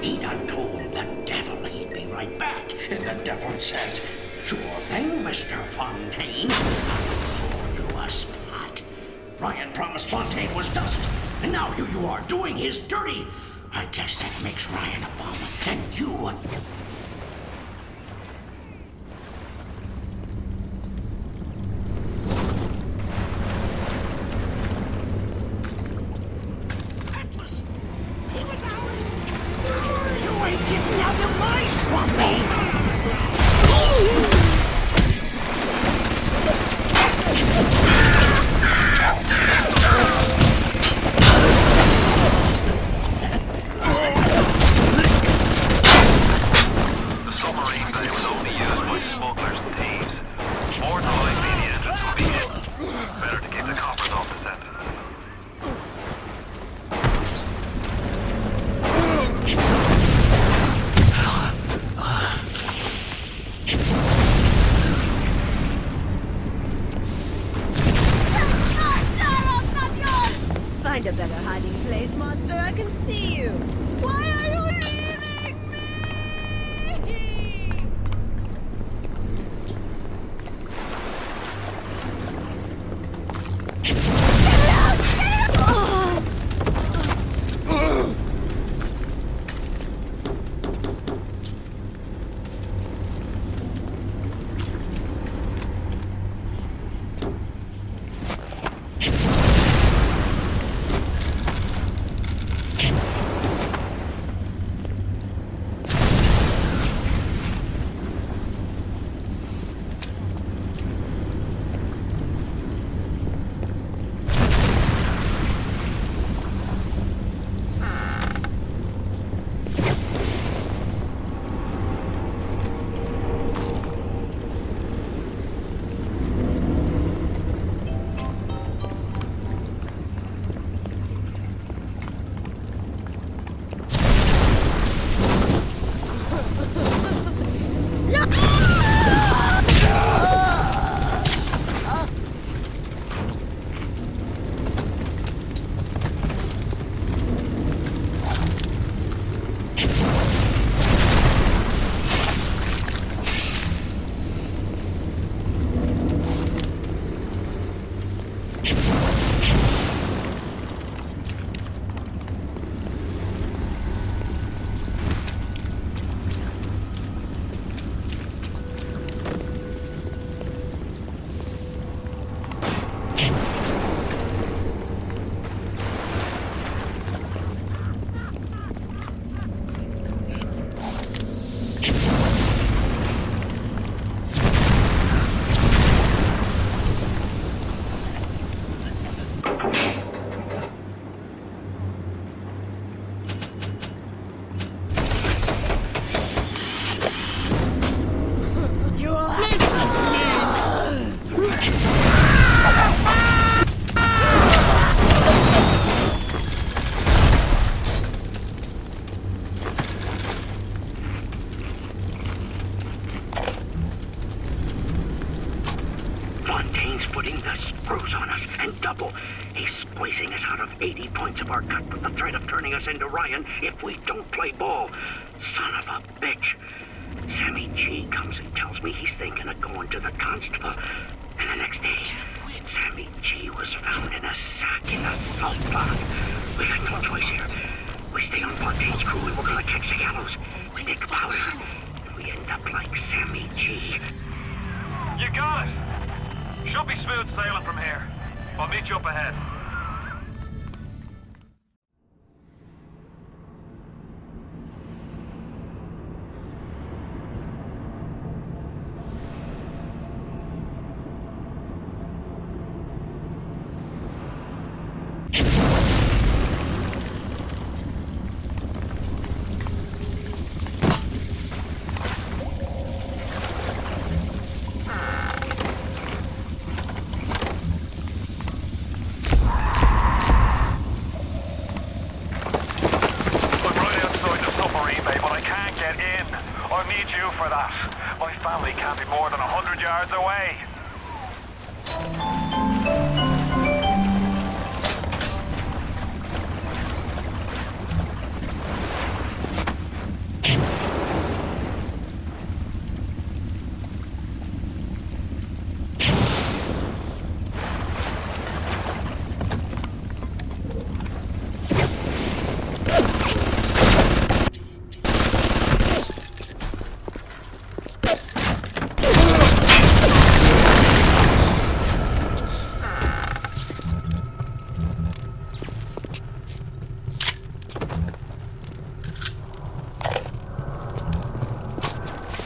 Speaker 18: He done told the devil he'd be right back, and the devil says, "Sure thing, Mr. Fontaine. I'll hold you a spot." Ryan promised Fontaine was dust, and now here you are doing his dirty. I guess that makes Ryan a bum, and you a... Atlas, he was ours. You ain't getting out of my swampy.
Speaker 4: The submarine bay was only used by smugglers and thieves. More than likely the entrance will be hidden. Better to keep the coppers off the scent.
Speaker 17: Find a better hiding place, monster. I can see you. Why are you leaving me?
Speaker 18: Fontaine's putting the screws on us, and double. He's squeezing us out of 80 points of our cut with the threat of turning us into Ryan if we don't play ball. Son of a bitch. Sammy G comes and tells me he's thinking of going to the constable. And the next day, Sammy G was found in a sack in a salt pond. We got no choice here. We stay on Fontaine's crew and we're gonna catch the gallows. We take powder, and we end up like Sammy G.
Speaker 21: You got it! Should be smooth sailing from here. I'll meet you up ahead. For that. My family can't be more than 100 yards away.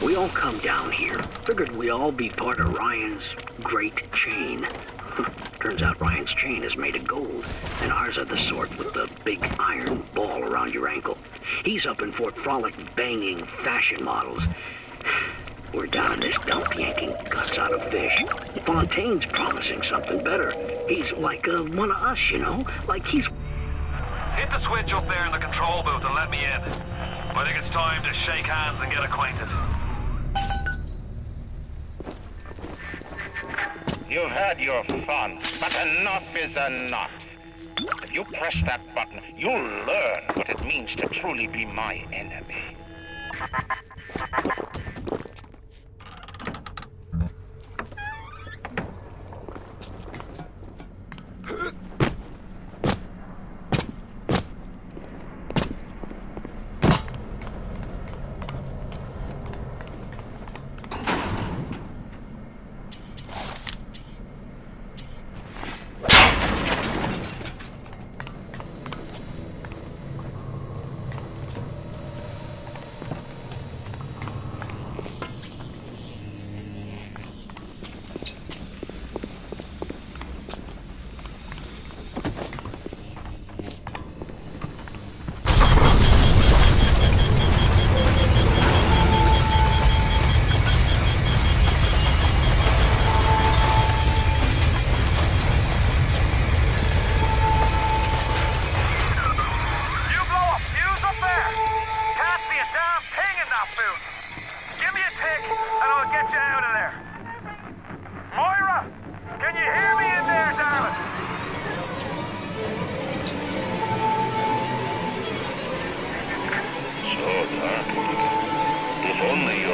Speaker 18: We all come down here. Figured we all be part of Ryan's great chain. Turns out Ryan's chain is made of gold, and ours are the sort with the big iron ball around your ankle. He's up in Fort Frolic banging fashion models. We're down in this dump yanking guts out of fish. Fontaine's promising something better. He's like one of us, you know? Like he's...
Speaker 21: Hit the switch up there in the control booth and let me in. I think it's time to shake hands and get acquainted.
Speaker 2: You've had your fun, but enough is enough. If you press that button, you'll learn what it means to truly be my enemy.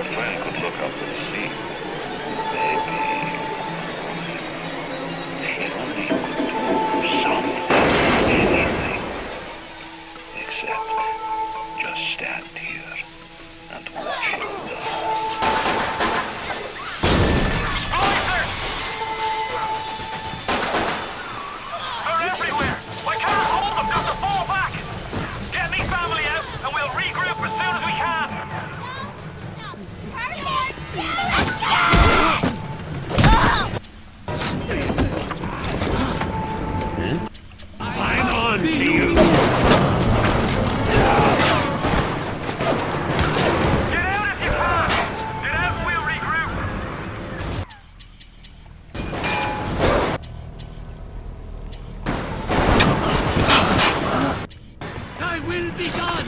Speaker 1: your friend could look up and see. Maybe you could do something, anything, except just stand here and watch him die.
Speaker 21: They're everywhere! I can't hold them! They'll fall back! Get me family out, and we'll regroup as soon as we can!
Speaker 7: I'm on to you!
Speaker 21: Get out if you can! Get out and we'll regroup!
Speaker 7: I will be gone!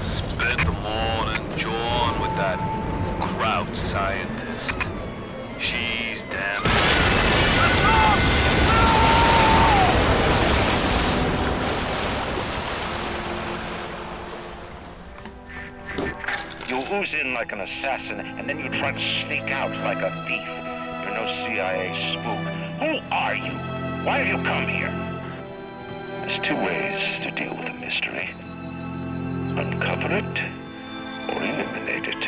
Speaker 1: Spent the morning jawing with that crowd scientist. She's damn. You ooze in like an assassin, and then you try to sneak out like a thief. You're no CIA spook. Who are you? Why have you come here? There's two ways to deal with a mystery. Uncover it, or eliminate it.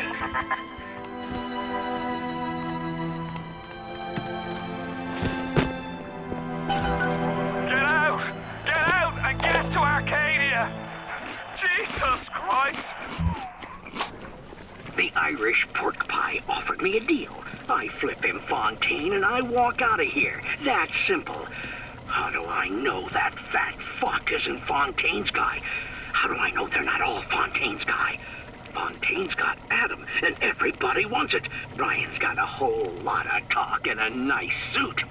Speaker 21: Get out! Get out and get to Arcadia! Jesus Christ!
Speaker 18: The Irish pork pie offered me a deal. I flip him Fontaine and I walk out of here. That simple. How do I know that fat fuck isn't Fontaine's guy? How do I know they're not all Fontaine's guy? Fontaine's got Adam, and everybody wants it. Ryan's got a whole lot of talk and a nice suit.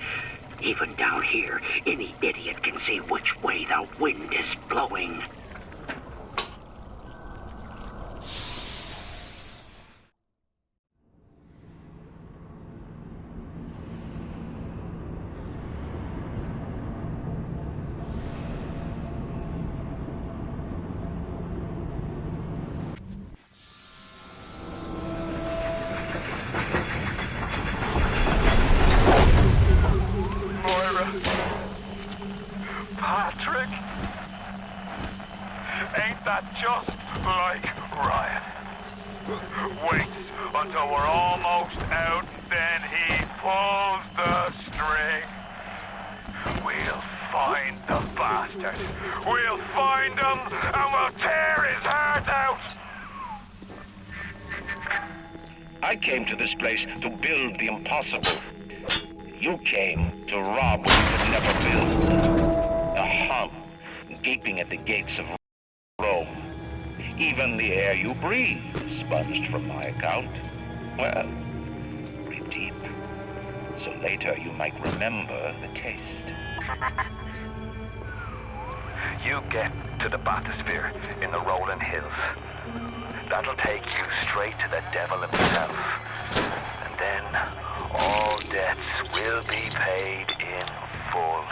Speaker 18: Even down here, any idiot can see which way the wind is blowing.
Speaker 21: Patrick? Ain't that just like Ryan? Waits until we're almost out, then he pulls the string. We'll find the bastard. We'll find him, and we'll tear his heart out.
Speaker 1: I came to this place to build the impossible. You came to rob what you could never build. A hum gaping at the gates of Rome. Even the air you breathe sponged from my account. Well, breathe deep, so later you might remember the taste.
Speaker 4: You get to the bathysphere in the rolling hills. That'll take you straight to the devil himself. And then all debts will be paid in full.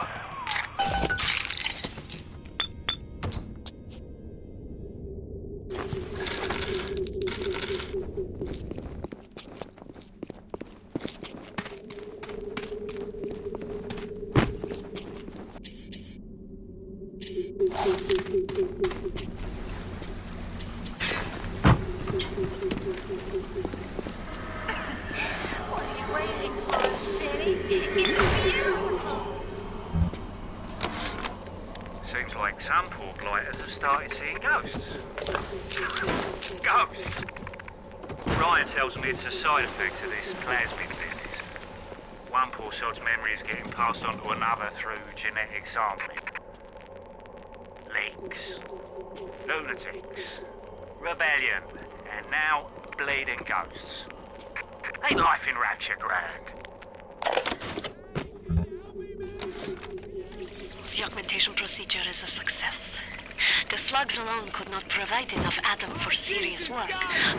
Speaker 3: What are you waiting for, city? It's beautiful.
Speaker 22: Seems like some poor blighters have started seeing ghosts. Ghosts? Ryan tells me it's a side effect of this plasmid business. One poor sod's memory is getting passed on to another through genetic sampling. Leaks. Lunatics. Rebellion. And now, bleeding ghosts. Ain't life in Rapture grand?
Speaker 16: This augmentation procedure is a success. The slugs alone could not provide enough Adam for serious work,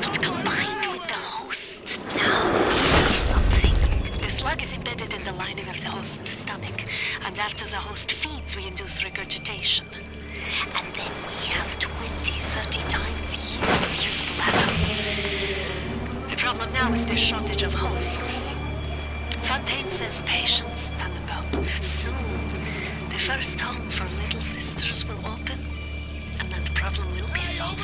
Speaker 16: but combined with the hosts, now there's something. The slug is embedded in the lining of the host's stomach, and after the host feeds, we induce regurgitation. And then we have 20, 30 times years of useful Adam. The problem now is the shortage of hosts. Fontaine says patience, Thunderbolt. Soon, the first home for little sisters will open, and that problem will be solved.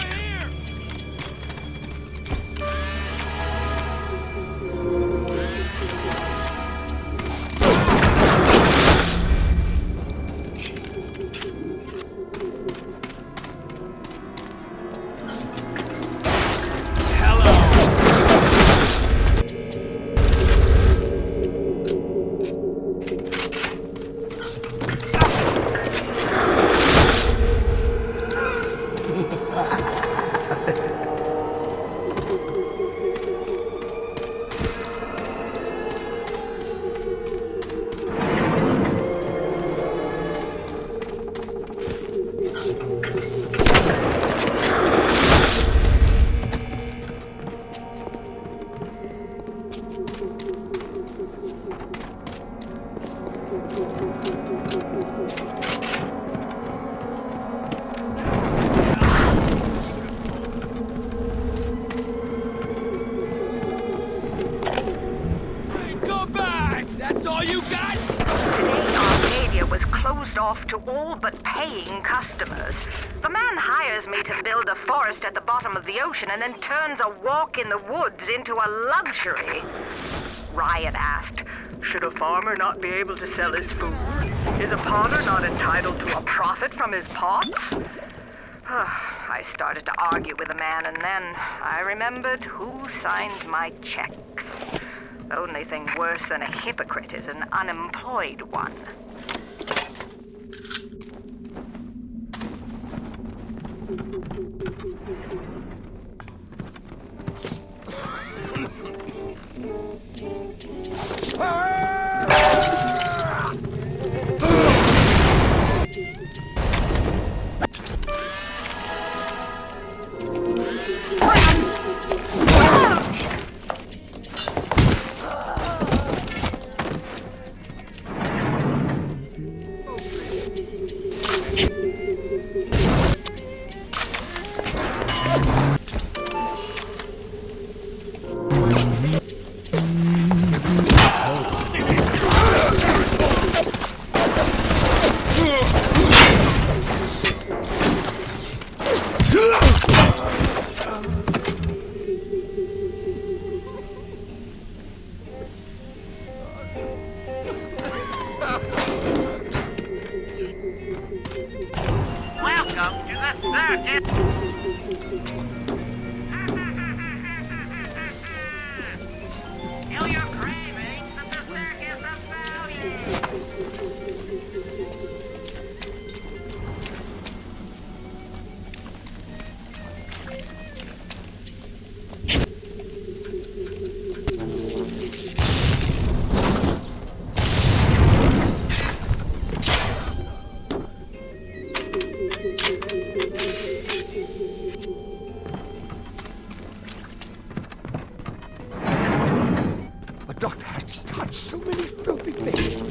Speaker 3: Off to all but paying customers. The man hires me to build a forest at the bottom of the ocean and then turns a walk in the woods into a luxury. Ryan asked, should a farmer not be able to sell his food? Is a potter not entitled to a profit from his pots? I started to argue with the man, and then I remembered who signs my checks. The only thing worse than a hypocrite is an unemployed one.
Speaker 22: Welcome to the circus. Tell your cravings that the circus of value.
Speaker 5: A doctor has to touch so many filthy things.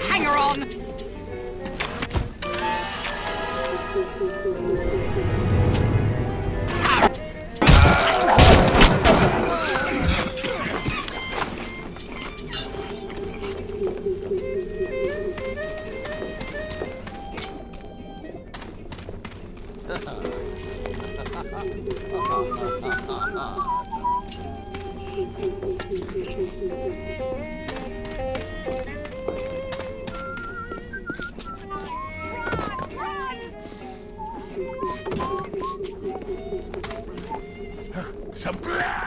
Speaker 3: Hanger on!
Speaker 5: Some blood!